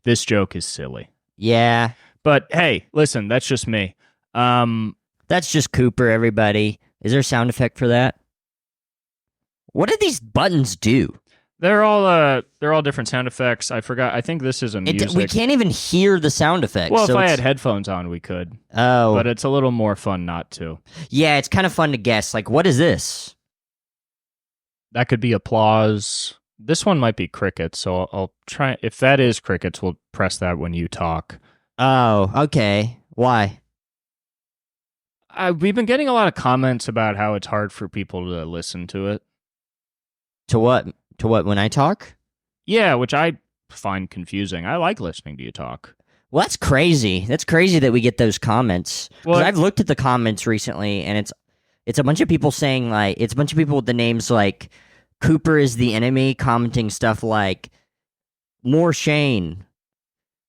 This joke is silly. Yeah. But hey, listen, that's just me. That's just Cooper, everybody. Is there a sound effect for that? What do these buttons do? They're all different sound effects. I forgot. I think this is a music. We can't even hear the sound effects. Well, if I had headphones on, we could. Oh. But it's a little more fun not to. Yeah, it's kind of fun to guess. Like, what is this? That could be applause. This one might be crickets, so I'll try. If that is crickets, we'll press that when you talk. Oh, okay. Why? We've been getting a lot of comments about how it's hard for people to listen to it. To what? To what, when I talk? Yeah, which I find confusing. I like listening to you talk. Well, that's crazy. That's crazy that we get those comments. Because I've looked at the comments recently, and it's a bunch of people saying, like, it's a bunch of people with the names like Cooper is the enemy, commenting stuff like more Shane.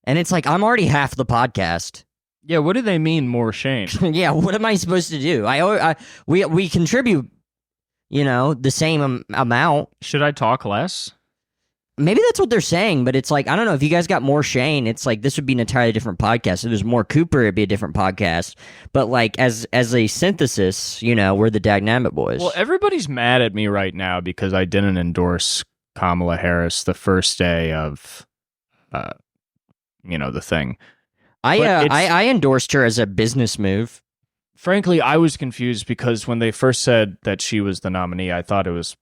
And it's like, I'm already half the podcast. Yeah, what do they mean, more Shane? Yeah, what am I supposed to do? We contribute, the same amount. Should I talk less? Maybe that's what they're saying, but it's like, I don't know, if you guys got more Shane, it's like this would be an entirely different podcast. If there's more Cooper, it'd be a different podcast. But like as a synthesis, we're the Dagnabbit boys. Well, everybody's mad at me right now because I didn't endorse Kamala Harris the first day of the thing. I endorsed her as a business move. Frankly, I was confused because when they first said that she was the nominee, I thought it was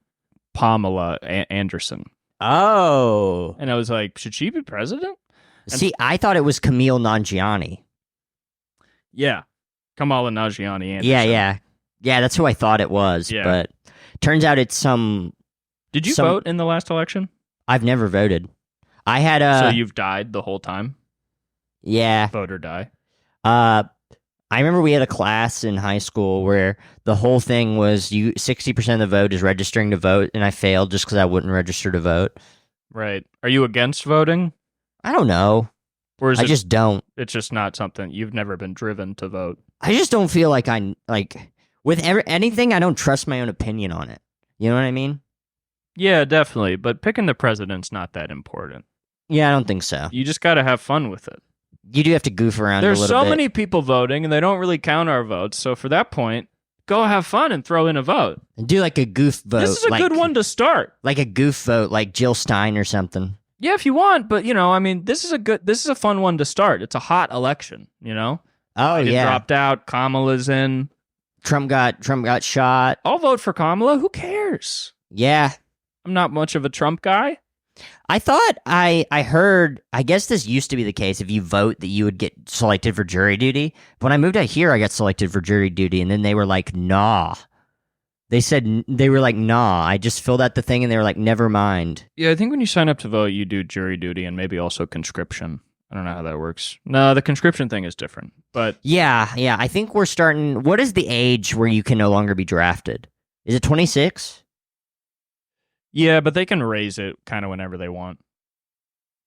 Pamela Anderson. Oh. And I was like, should she be president? See, I thought it was Camille Nanjiani. Yeah. Kamala Nanjiani Anderson. Yeah, that's who I thought it was. Yeah. But turns out it's some... Did you vote in the last election? I've never voted. I had So you've died the whole time? Yeah. Vote or die? I remember we had a class in high school where the whole thing was 60% of the vote is registering to vote, and I failed just because I wouldn't register to vote. Right. Are you against voting? I don't know. Or I just don't. It's just not something you've never been driven to vote. I just don't feel like with anything, I don't trust my own opinion on it. You know what I mean? Yeah, definitely. But picking the president's not that important. Yeah, I don't think so. You just got to have fun with it. You do have to goof around a little bit. There's so many people voting, and they don't really count our votes. So for that point, go have fun and throw in a vote. And do like a goof vote. This is a good one to start. Like a goof vote, like Jill Stein or something. Yeah, if you want, but this is a fun one to start. It's a hot election, Oh, Biden dropped out. Kamala's in. Trump got shot. I'll vote for Kamala. Who cares? Yeah. I'm not much of a Trump guy. I thought I heard, I guess this used to be the case, if you vote that you would get selected for jury duty. But when I moved out here, I got selected for jury duty, and then they were like, nah. They were like, nah, I just filled out the thing, and they were like, never mind. Yeah, I think when you sign up to vote, you do jury duty and maybe also conscription. I don't know how that works. No, the conscription thing is different. But yeah, I think we're starting, what is the age where you can no longer be drafted? Is it 26? Yeah, but they can raise it kind of whenever they want.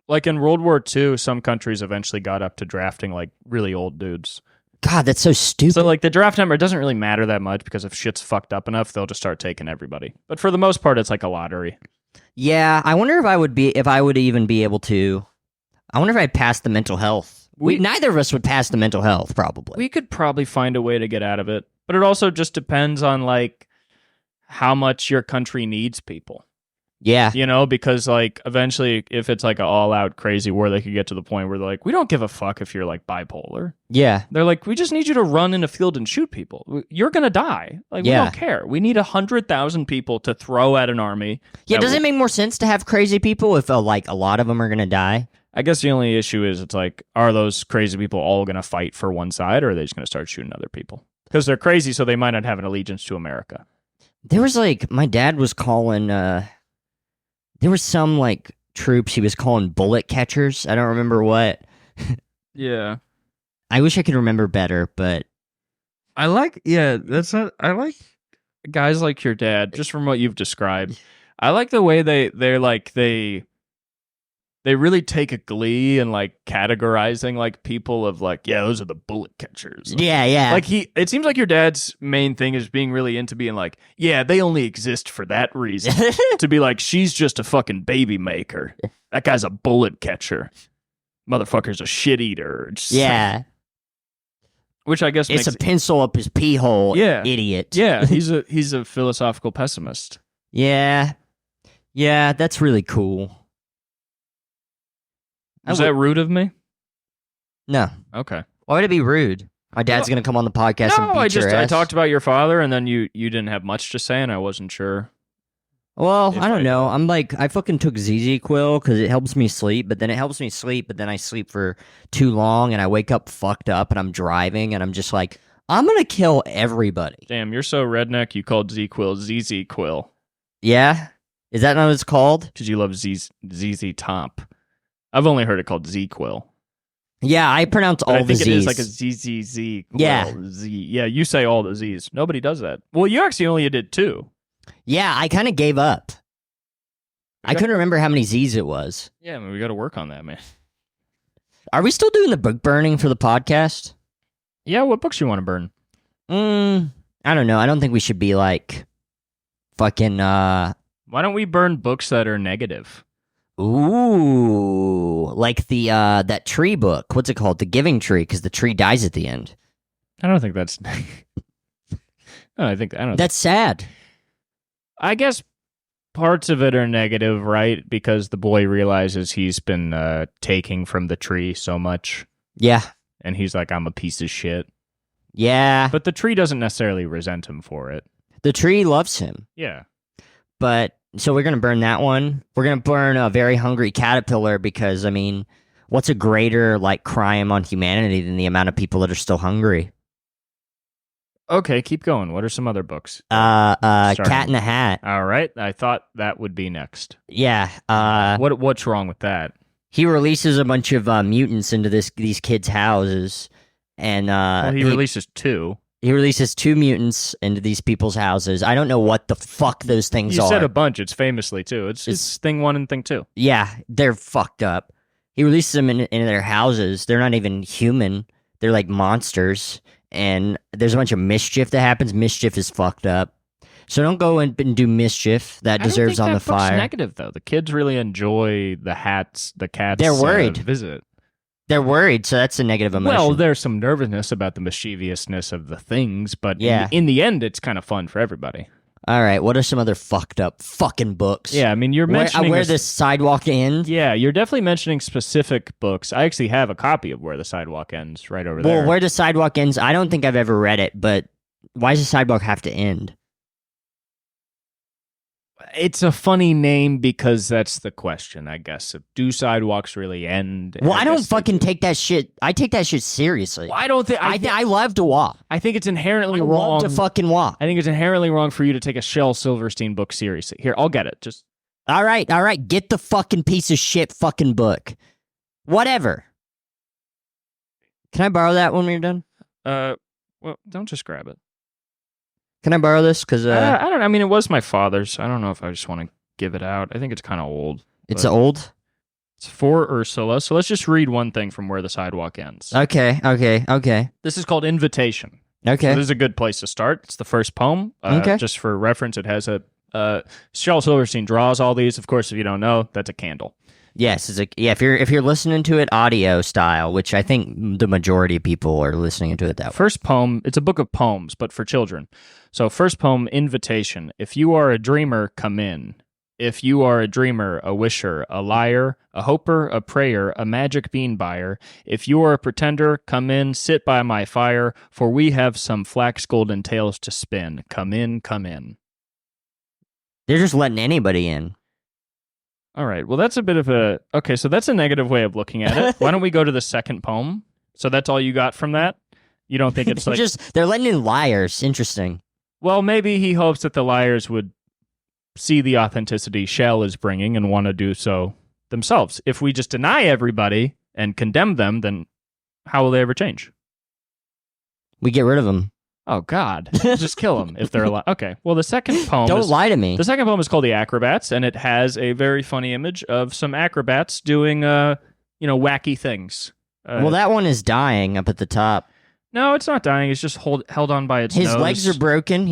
Like in World War II, some countries eventually got up to drafting like really old dudes. God, that's so stupid. So like the draft number doesn't really matter that much because if shit's fucked up enough, they'll just start taking everybody. But for the most part, it's like a lottery. Yeah, I wonder if I would even be able to. I wonder if I'd pass the mental health. Neither of us would pass the mental health, probably. We could probably find a way to get out of it, but it also just depends on like how much your country needs people. Yeah. You know, because like eventually if it's like an all-out crazy war, they could get to the point where they're like, we don't give a fuck if you're like bipolar. Yeah. They're like, we just need you to run in a field and shoot people. You're going to die. Like, we don't care. We need 100,000 people to throw at an army. Yeah, does it make more sense to have crazy people if like a lot of them are going to die? I guess the only issue is it's like, are those crazy people all going to fight for one side or are they just going to start shooting other people? Because they're crazy, so they might not have an allegiance to America. There was like, my dad was calling, there was some like troops he was calling bullet catchers. I don't remember what. Yeah. I wish I could remember better, but I like guys like your dad, just from what you've described. I like the way they really take a glee in like categorizing like people of like, yeah, those are the bullet catchers. Yeah. Like it seems like your dad's main thing is being really into being like, yeah, they only exist for that reason. To be like, she's just a fucking baby maker. That guy's a bullet catcher. Motherfucker's a shit eater. Yeah. Which I guess it's a pencil up his pee hole, idiot. Yeah, he's a philosophical pessimist. Yeah, that's really cool. Is that rude of me? No. Okay. Why would it be rude? My dad's going to come on the podcast and beat your ass. I talked about your father, and then you didn't have much to say, and I wasn't sure. Well, I don't know. I'm like, I fucking took ZZ-Quil because it helps me sleep, but then it helps me sleep, but then I sleep for too long, and I wake up fucked up, and I'm driving, and I'm just like, I'm going to kill everybody. Damn, you're so redneck, you called Z-Quil ZZ-Quil. Yeah? Is that not what it's called? Because you love ZZ Top. I've only heard it called Z-Quil. Yeah, I pronounce all the Z's. I think it is like a ZZZ. Yeah. Z. Yeah, you say all the Z's. Nobody does that. Well, you actually only did 2. Yeah, I kind of gave up. I couldn't remember how many Z's it was. Yeah, I mean, we got to work on that, man. Are we still doing the book burning for the podcast? Yeah, what books you want to burn? I don't know. I don't think we should be like fucking Why don't we burn books that are negative? Ooh, like the that tree book. What's it called? The Giving Tree, because the tree dies at the end. I don't think that's no, I don't That's sad. I guess parts of it are negative, right? Because the boy realizes he's been taking from the tree so much. Yeah. And he's like, I'm a piece of shit. Yeah. But the tree doesn't necessarily resent him for it. The tree loves him. Yeah. But, so we're going to burn that one. We're going to burn A Very Hungry Caterpillar because, I mean, what's a greater, like, crime on humanity than the amount of people that are still hungry? Okay, keep going. What are some other books? Cat in the Hat. All right. I thought that would be next. Yeah. What's wrong with that? He releases a bunch of mutants into these kids' houses, and he releases 2. He releases 2 mutants into these people's houses. I don't know what the fuck those things are. You said a bunch. It's famously 2. It's thing 1 and thing 2. Yeah, they're fucked up. He releases them into their houses. They're not even human. They're like monsters. And there's a bunch of mischief that happens. Mischief is fucked up. So don't go and do mischief. That deserves on the fire. Book's negative, though. The kids really enjoy the cats. They're worried. Visit. They're worried, so that's a negative emotion. Well, there's some nervousness about the mischievousness of the things, but yeah. in the end, it's kind of fun for everybody. All right, what are some other fucked up fucking books? Yeah, I mean, you're mentioning... Where the Sidewalk Ends? Yeah, you're definitely mentioning specific books. I actually have a copy of Where the Sidewalk Ends right over there. Well, Where the Sidewalk Ends, I don't think I've ever read it, but why does the sidewalk have to end? It's a funny name because that's the question, I guess. Do sidewalks really end? Well, I don't fucking take that shit. I take that shit seriously. Well, I don't think... I love to walk. I think it's inherently wrong. I love to fucking walk. I think it's inherently wrong for you to take a Shel Silverstein book seriously. Here, I'll get it. Just... All right. Get the fucking piece of shit fucking book. Whatever. Can I borrow that when we're done? Well, don't just grab it. Can I borrow this? Because I don't know. I mean, it was my father's. I don't know if I just want to give it out. I think it's kind of old. It's but old? It's for Ursula. So let's just read one thing from Where the Sidewalk Ends. Okay. This is called Invitation. Okay. So this is a good place to start. It's the first poem. Okay. Just for reference, it has a... Shel Silverstein draws all these. Of course, if you don't know, that's a candle. Yes, if you're listening to it audio style, which I think the majority of people are listening to it that way. First poem, it's a book of poems, but for children. So first poem, Invitation. If you are a dreamer, come in. If you are a dreamer, a wisher, a liar, a hoper, a prayer, a magic bean buyer, if you are a pretender, come in, sit by my fire, for we have some flax golden tales to spin. Come in, come in. They're just letting anybody in. All right. Well, that's a bit of a... Okay, so that's a negative way of looking at it. Why don't we go to the second poem? So that's all you got from that? You don't think it's like... They're letting in liars. Interesting. Well, maybe he hopes that the liars would see the authenticity Shell is bringing and want to do so themselves. If we just deny everybody and condemn them, then how will they ever change? We get rid of them. Oh, God. Just kill them if they're alive. Okay. Well, the second poem Don't lie to me. The second poem is called The Acrobats, and it has a very funny image of some acrobats doing, wacky things. Well, that one is dying up at the top. No, it's not dying. It's just held on by its nose. His legs are broken.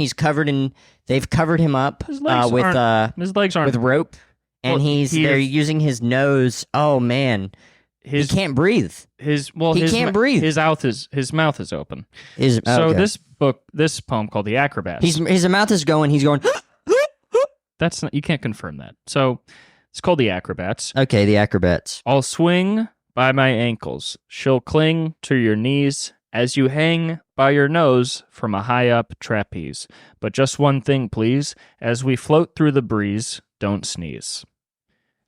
They've covered him up his legs aren't with rope, and they're using his nose. Oh man, he can't breathe. He can't breathe. His mouth is open. Okay. This poem called The Acrobats. His mouth is going. He's going. You can't confirm that. So it's called The Acrobats. Okay, The Acrobats. I'll swing by my ankles. She'll cling to your knees as you hang by your nose from a high-up trapeze. But just one thing, please. As we float through the breeze, don't sneeze.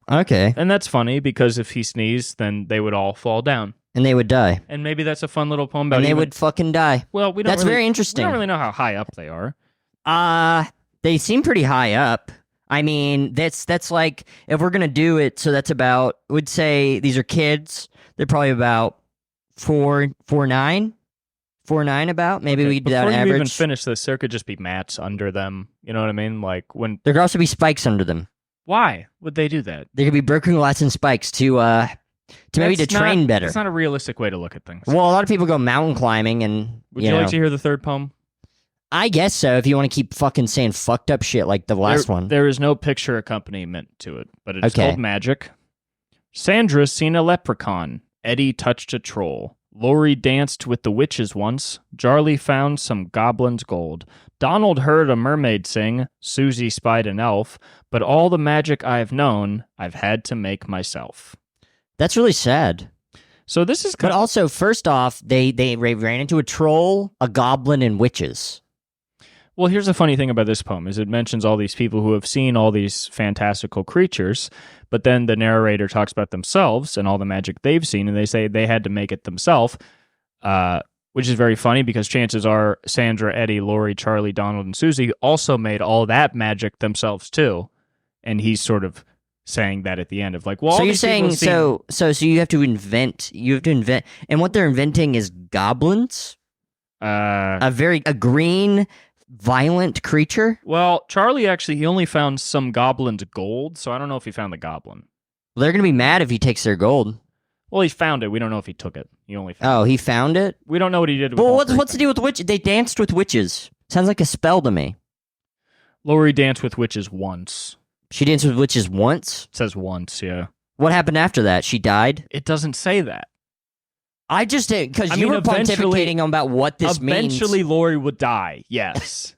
Okay. And that's funny, because if he sneezed, then they would all fall down. And they would die. And maybe that's a fun little poem about And they would fucking die. Well, That's very interesting. We don't really know how high up they are. They seem pretty high up. I mean, that's like, if we're going to do it, so that's about, would say these are kids. They're probably about 4'9" about. Maybe Okay, we could do that before average. you even finish this, there could just be mats under them. You know what I mean? Like when... There could also be spikes under them. Why would they do that? There could be broken glass and spikes to train better. It's not a realistic way to look at things. Well, a lot of people go mountain climbing, and Would you like to hear the third poem? I guess so, if you want to keep fucking saying fucked up shit like the last one. There is no picture accompaniment to it, but it's Okay. called Magic. Sandra's seen a leprechaun. Eddie touched a troll. Lori danced with the witches once. Jarly found some goblin's gold. Donald heard a mermaid sing. Susie spied an elf. But all the magic I've known, I've had to make myself. That's really sad. So this is... But also, first off, they ran into a troll, a goblin, and witches. Well, here's the funny thing about this poem, is it mentions all these people who have seen all these fantastical creatures, but then the narrator talks about themselves and all the magic they've seen, and they say they had to make it themselves, which is very funny, because chances are Sandra, Eddie, Lori, Charlie, Donald, and Susie also made all that magic themselves too, and he's sort of saying that at the end of like, well, so you're saying so you have to invent, and what they're inventing is goblins, a green, violent creature. Well, Charlie actually, he only found some goblin's gold, so I don't know if he found the goblin. Well, they're gonna be mad if he takes their gold. Well, he found it. We don't know if he took it. He only found it. He found it? We don't know what he did with Well, what's the deal with witches? They danced with witches. Sounds like a spell to me. Lori danced with witches once. She danced with witches once? It says once, yeah. What happened after that? She died? It doesn't say that. I just did, because you were pontificating about what this means. Eventually, Lori would die, yes.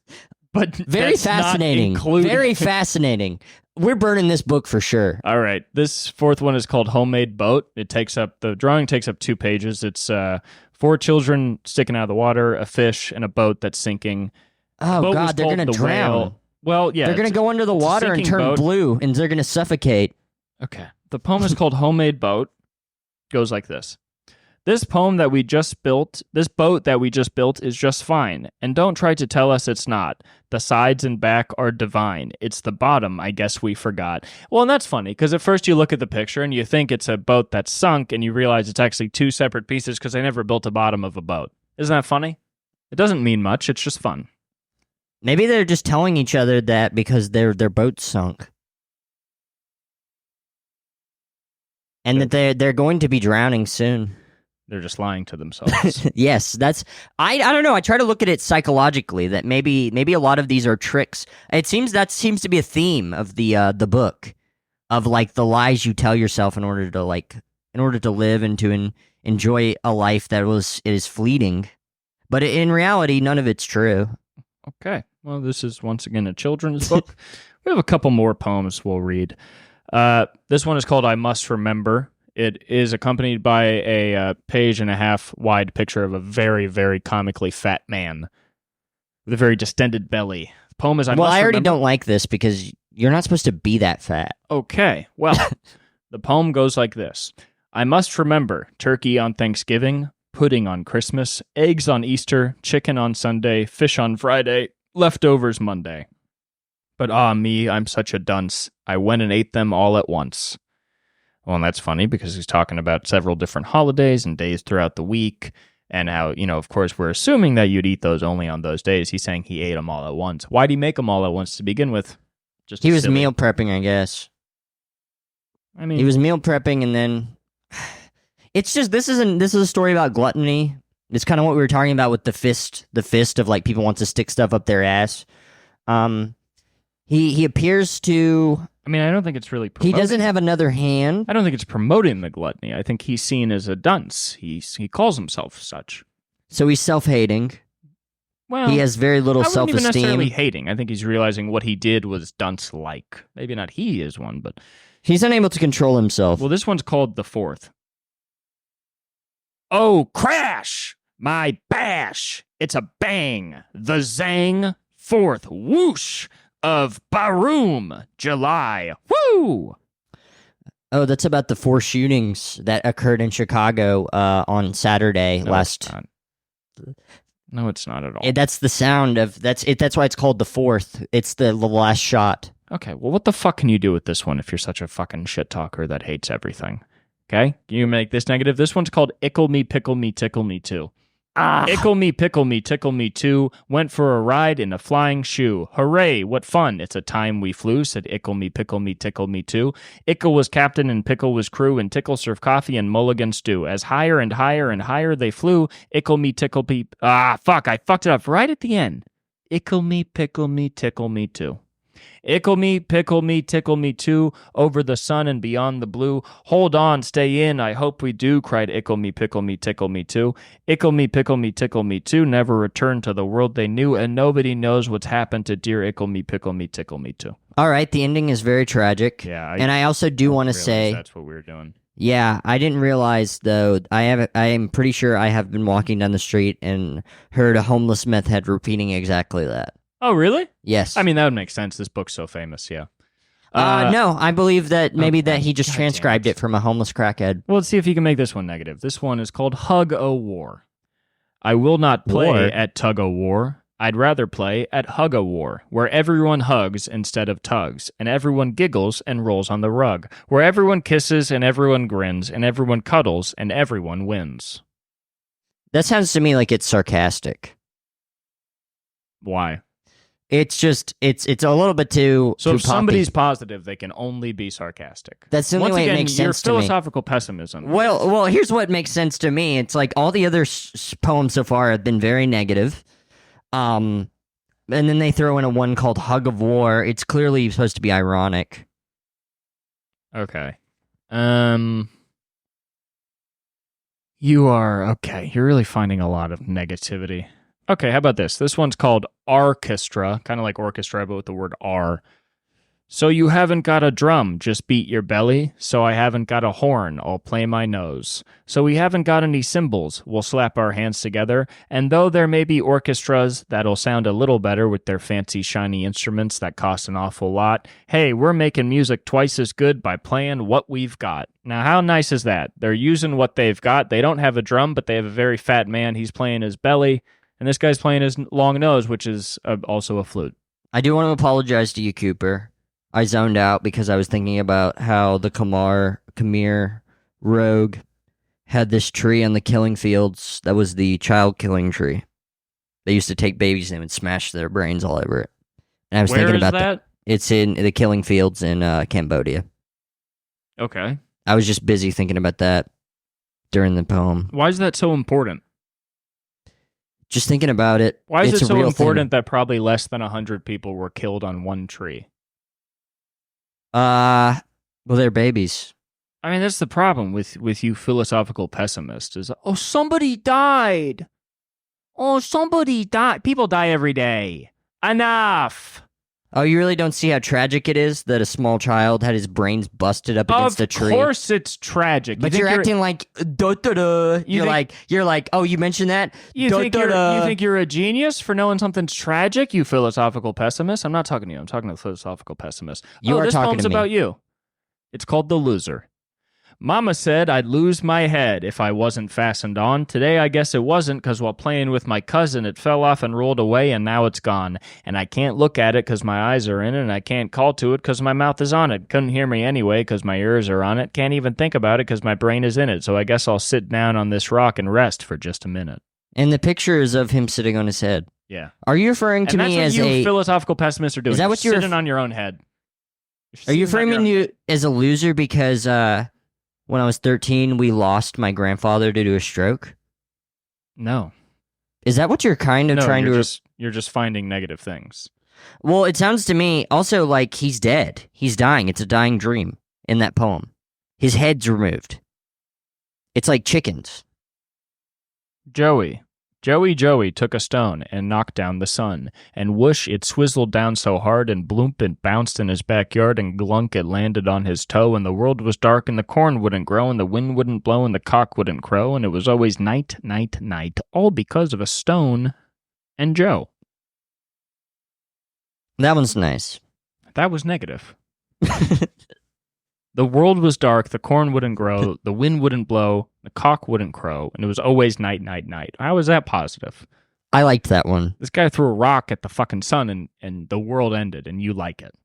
But very fascinating. Very fascinating. We're burning this book for sure. All right. This fourth one is called Homemade Boat. The drawing takes up 2 pages. It's 4 children sticking out of the water, a fish, and a boat that's sinking. Oh, God, they're going to drown. Whale. Well, yeah. They're going to go under the water and turn blue, and they're going to suffocate. Okay. The poem is called Homemade Boat. Goes like this. This boat that we just built is just fine, and don't try to tell us it's not. The sides and back are divine. It's the bottom, I guess we forgot. Well, and that's funny, because at first you look at the picture and you think it's a boat that's sunk, and you realize it's actually 2 separate pieces because they never built a bottom of a boat. Isn't that funny? It doesn't mean much, it's just fun. Maybe they're just telling each other that because their boat's sunk. and that they're going to be drowning soon. They're just lying to themselves. Yes, that's I don't know. I try to look at it psychologically that maybe a lot of these are tricks. It seems to be a theme of the book of like the lies you tell yourself in order to live and to enjoy a life that is fleeting. But in reality, none of it's true. Okay. Well, this is once again a children's book. We have a couple more poems we'll read. This one is called I Must Remember. It is accompanied by a page-and-a-half wide picture of a very, very comically fat man with a very distended belly. The poem is I Well, Must I already Remember. don't like this because you're not supposed to be that fat. Okay. Well, the poem goes like this. I must remember turkey on Thanksgiving, pudding on Christmas, eggs on Easter, chicken on Sunday, fish on Friday, leftovers Monday. But ah me, I'm such a dunce. I went and ate them all at once. Well, and that's funny because he's talking about several different holidays and days throughout the week and how, of course, we're assuming that you'd eat those only on those days. He's saying he ate them all at once. Why'd he make them all at once to begin with? He was silly. meal prepping, I guess. I mean, He was meal prepping, and then it's just this is a story about gluttony. It's kind of what we were talking about with the fist of like people want to stick stuff up their ass. He appears to. I mean, I don't think it's really He promoting. doesn't have another hand. I don't think it's promoting the gluttony. I think he's seen as a dunce. He calls himself such. So he's self-hating. Well, He has very little I wouldn't even necessarily self-esteem. hating. I think he's realizing what he did was dunce-like. Maybe not he is one, but... He's unable to control himself. Well, this one's called The Fourth. Oh, crash! My bash! It's a bang! The zang! Fourth whoosh! Of Baroom! July! Woo! Oh, that's about the 4 shootings that occurred in Chicago on Saturday No, last. it's not. No, it's not at all. That's the sound of that's it. That's why it's called the 4th. It's the last shot. Okay, well, what the fuck can you do with this one if you're such a fucking shit talker that hates everything? Okay? Can you make this negative? This one's called Ickle Me, Pickle Me, Tickle Me Too. Ickle me, pickle me, tickle me too. Went for a ride in a flying shoe. Hooray, what fun. It's a time we flew, said Ickle me, pickle me, tickle me too. Ickle was captain and Pickle was crew, and Tickle served coffee and mulligan stew. As higher and higher and higher they flew, Ickle me, tickle me... fuck, I fucked it up right at the end. Ickle me, pickle me, tickle me too. Ickle me, pickle me, tickle me too, over the sun and beyond the blue. Hold on, stay in, I hope we do, cried Ickle me, pickle me, tickle me too. Ickle me, pickle me, tickle me too, never returned to the world they knew, and nobody knows what's happened to dear Ickle me, pickle me, tickle me too. All right, the ending is very tragic. Yeah, and I also do want to say that's what we were doing. Yeah, I didn't realize though. I am pretty sure I have been walking down the street and heard a homeless meth head repeating exactly that. Oh, really? Yes. I mean, that would make sense. This book's so famous, yeah. No, I believe that maybe that he just God transcribed damn it from a homeless crackhead. Well, let's see if you can make this one negative. This one is called Hug O War. I will not play War? at Tug O War. I'd rather play at Hug O War, where everyone hugs instead of tugs, and everyone giggles and rolls on the rug, where everyone kisses and everyone grins, and everyone cuddles and everyone wins. That sounds to me like it's sarcastic. Why? It's just it's a little bit too. So too if poppy. somebody's positive, they can only be sarcastic. That's the only Once way again, it makes your sense to me. philosophical pessimism. Well, here's what makes sense to me. It's like all the other poems so far have been very negative. And then they throw in a one called Hug of War. It's clearly supposed to be ironic. Okay. You are okay. You're really finding a lot of negativity. Okay, how about this? This one's called Orchestra, kind of like orchestra, but with the word R. So you haven't got a drum, just beat your belly. So I haven't got a horn, I'll play my nose. So we haven't got any cymbals, we'll slap our hands together. And though there may be orchestras that'll sound a little better with their fancy shiny instruments that cost an awful lot, hey, we're making music twice as good by playing what we've got. Now how nice is that? They're using what they've got. They don't have a drum, but they have a very fat man. He's playing his belly. And this guy's playing his long nose, which is also a flute. I do want to apologize to you, Cooper. I zoned out because I was thinking about how the Khmer rogue had this tree on the killing fields that was the child killing tree. They used to take babies and would smash their brains all over it. And I was Where thinking is about that? It's in the killing fields in Cambodia. Okay. I was just busy thinking about that during the poem. Why is that so important? Just thinking about it. Why is it's it a so real important that probably less than 100 people were killed on one tree? Well, they're babies. I mean, that's the problem with you philosophical pessimists is, oh, somebody died. Oh, somebody died. People die every day. Enough. Oh, you really don't see how tragic it is that a small child had his brains busted up against a tree? Of course it's tragic. But you're acting like da-da-da. You're like, oh, you mentioned that? You think you're a genius for knowing something's tragic, you philosophical pessimist? I'm not talking to you. I'm talking to the philosophical pessimist. You are this talking poem's to me. about you. It's called The Loser. Mama said I'd lose my head if I wasn't fastened on. Today I guess it wasn't, because while playing with my cousin it fell off and rolled away, and now it's gone. And I can't look at it because my eyes are in it, and I can't call to it because my mouth is on it. Couldn't hear me anyway because my ears are on it. Can't even think about it because my brain is in it. So I guess I'll sit down on this rock and rest for just a minute. And the picture is of him sitting on his head. Yeah. Are you referring to me as that's what you a philosophical pessimists are doing. Is that what you're you're sitting on your own head? Are you framing you as a loser because when I was 13, we lost my grandfather due to a stroke? No. Is that what you're kind of trying to... You're just finding negative things. Well, it sounds to me also like he's dead. He's dying. It's a dying dream in that poem. His head's removed. It's like chickens. Joey took a stone and knocked down the sun, and whoosh, it swizzled down so hard, and bloomp, it bounced in his backyard, and glunk, it landed on his toe, and the world was dark, and the corn wouldn't grow, and the wind wouldn't blow, and the cock wouldn't crow, and it was always night, night, night, all because of a stone and Joe. That one's nice. That was negative. The world was dark, the corn wouldn't grow, the wind wouldn't blow, the cock wouldn't crow, and it was always night, night, night. How is that positive? I liked that one. This guy threw a rock at the fucking sun and the world ended, and you like it.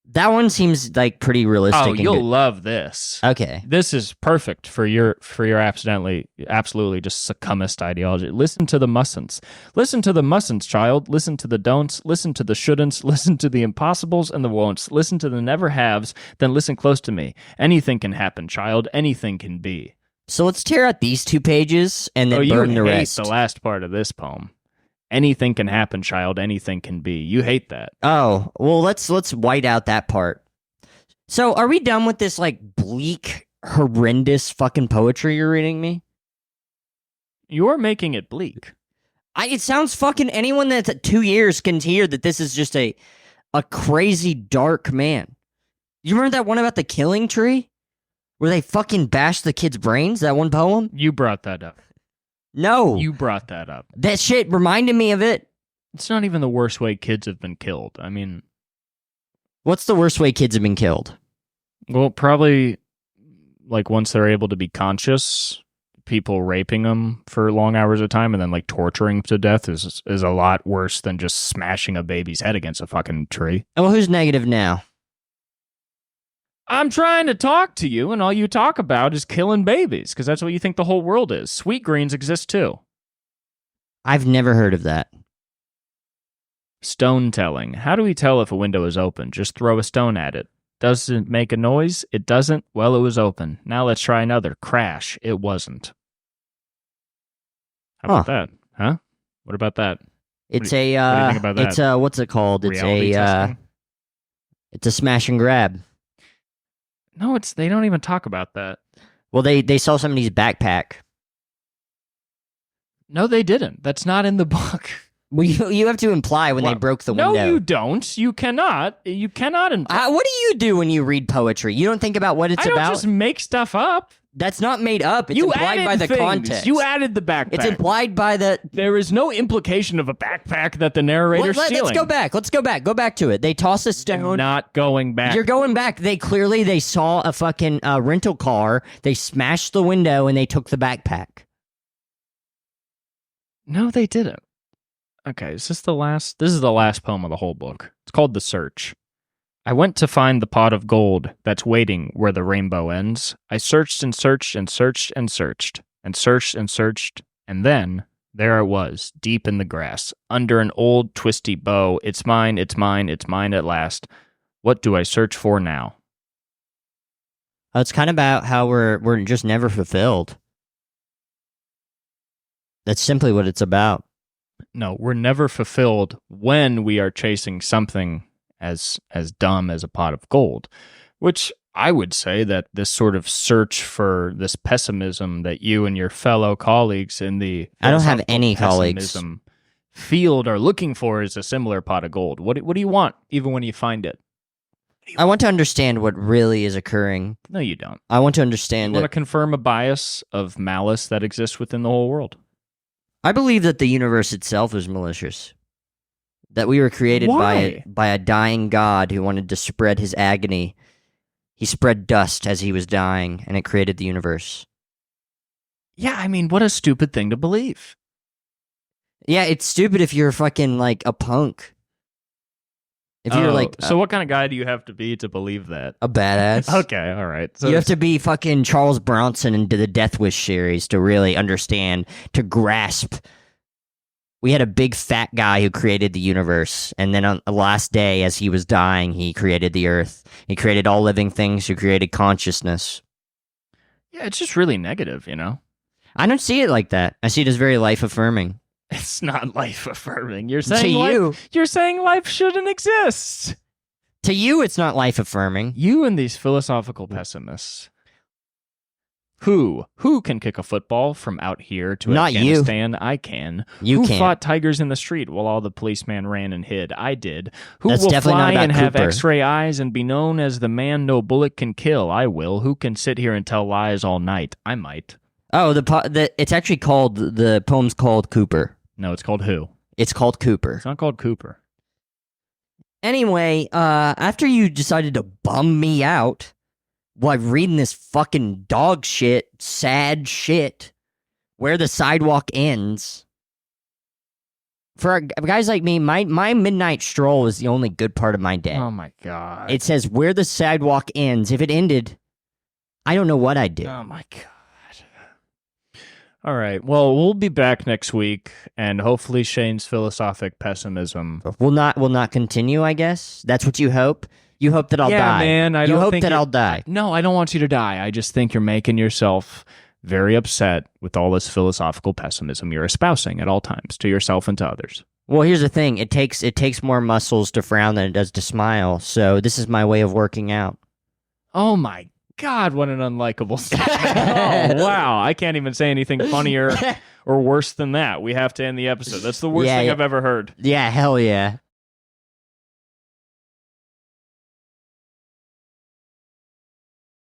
That one seems like pretty realistic. Oh, you'll love this. Okay. This is perfect for your absolutely just succumbist ideology. Listen to the mustn'ts. Listen to the mustn'ts, child. Listen to the don'ts. Listen to the shouldn'ts. Listen to the impossibles and the won'ts. Listen to the never haves. Then listen close to me. Anything can happen, child. Anything can be. So let's tear out these 2 pages and then burn the rest. The last part of this poem. Anything can happen, child. Anything can be. You hate that. Oh, well, let's white out that part. So, are we done with this like bleak, horrendous fucking poetry you're reading me? You're making it bleak. It sounds fucking anyone that's at 2 years can hear that this is just a crazy dark man. You remember that one about the killing tree, where they fucking bashed the kid's brains? That one poem. You brought that up. No. You brought that up. That shit reminded me of it. It's not even the worst way kids have been killed. I mean... What's the worst way kids have been killed? Well, probably, like, once they're able to be conscious, people raping them for long hours of time and then, like, torturing to death is a lot worse than just smashing a baby's head against a fucking tree. Well, who's negative now? I'm trying to talk to you, and all you talk about is killing babies, because that's what you think the whole world is. Sweet greens exist, too. I've never heard of that. Stone telling. How do we tell if a window is open? Just throw a stone at it. Does it make a noise? It doesn't? Well, it was open. Now let's try another. Crash. It wasn't. How about that? Huh? What about that? It's what do you think about that? It's what's it called? Reality testing? It's a smash and grab. No, they don't even talk about that. Well, they saw somebody's backpack. No, they didn't. That's not in the book. Well, you have to imply when they broke the window. No, you don't. You cannot. You cannot imply. What do you do when you read poetry? You don't think about what it's about? I don't just make stuff up. That's not made up. It's implied by the context. You added the backpack. It's implied by the... There is no implication of a backpack that the narrator's stealing. Let's go back. Let's go back. Go back to it. They toss a stone. Not going back. You're going back. They saw a fucking rental car. They smashed the window and they took the backpack. No, they didn't. Okay, is this the last? This is the last poem of the whole book. It's called The Search. I went to find the pot of gold that's waiting where the rainbow ends. I searched and searched and searched and searched and searched and searched, and then there it was, deep in the grass, under an old twisty bough. It's mine, it's mine, it's mine at last. What do I search for now? It's kind of about how we're just never fulfilled. That's simply what it's about. No, we're never fulfilled when we are chasing something as dumb as a pot of gold, which I would say that this sort of search for this pessimism that you and your fellow colleagues in the I don't have any colleagues. pessimism field are looking for is a similar pot of gold. What do you want, even when you find it? I want to understand what really is occurring. No, you don't. I want to understand You want it. to confirm a bias of malice that exists within the whole world. I believe that the universe itself is malicious. That we were created Why? by a dying god who wanted to spread his agony. He spread dust as he was dying, and it created the universe. Yeah, I mean, what a stupid thing to believe. Yeah, it's stupid if you're fucking like a punk. If you're like so what kind of guy do you have to be to believe that? a badass. Okay, all right. So You have to be fucking Charles Bronson into the Death Wish series to really understand, to grasp. We had a big fat guy who created the universe, and then on the last day, as he was dying, he created the earth. He created all living things, he created consciousness. Yeah, it's just really negative, you know? I don't see it like that. I see it as very life-affirming. It's not life affirming. You're To saying you. you're saying life shouldn't exist. To you, it's not life-affirming. You and these philosophical pessimists. Who can kick a football from out here to Not you. Afghanistan? I can. You Who can't. fought tigers in the street while all the policemen ran and hid? I did. Who That's will definitely not fly about and have Cooper. X-ray eyes and be known as the man no bullet can kill? I will. Who can sit here and tell lies all night? I might. Oh, it's actually called, the poem's called Cooper. No, it's called who? It's called Cooper. It's not called Cooper. Anyway, after you decided to bum me out while reading this fucking dog shit, sad shit, where the sidewalk ends, for guys like me, my midnight stroll is the only good part of my day. Oh my god. It says where the sidewalk ends. If it ended, I don't know what I'd do. Oh my god. All right. Well, we'll be back next week, and hopefully Shane's philosophic pessimism. Will not continue, I guess. That's what you hope. You hope that I'll die. Man. You don't hope think that you're- I'll die. No, I don't want you to die. I just think you're making yourself very upset with all this philosophical pessimism you're espousing at all times to yourself and to others. Well, here's the thing. It takes more muscles to frown than it does to smile. So this is my way of working out. Oh my god, what an unlikable statement. Oh, wow. I can't even say anything funnier or worse than that. We have to end the episode. That's the worst thing I've ever heard. Yeah, hell yeah.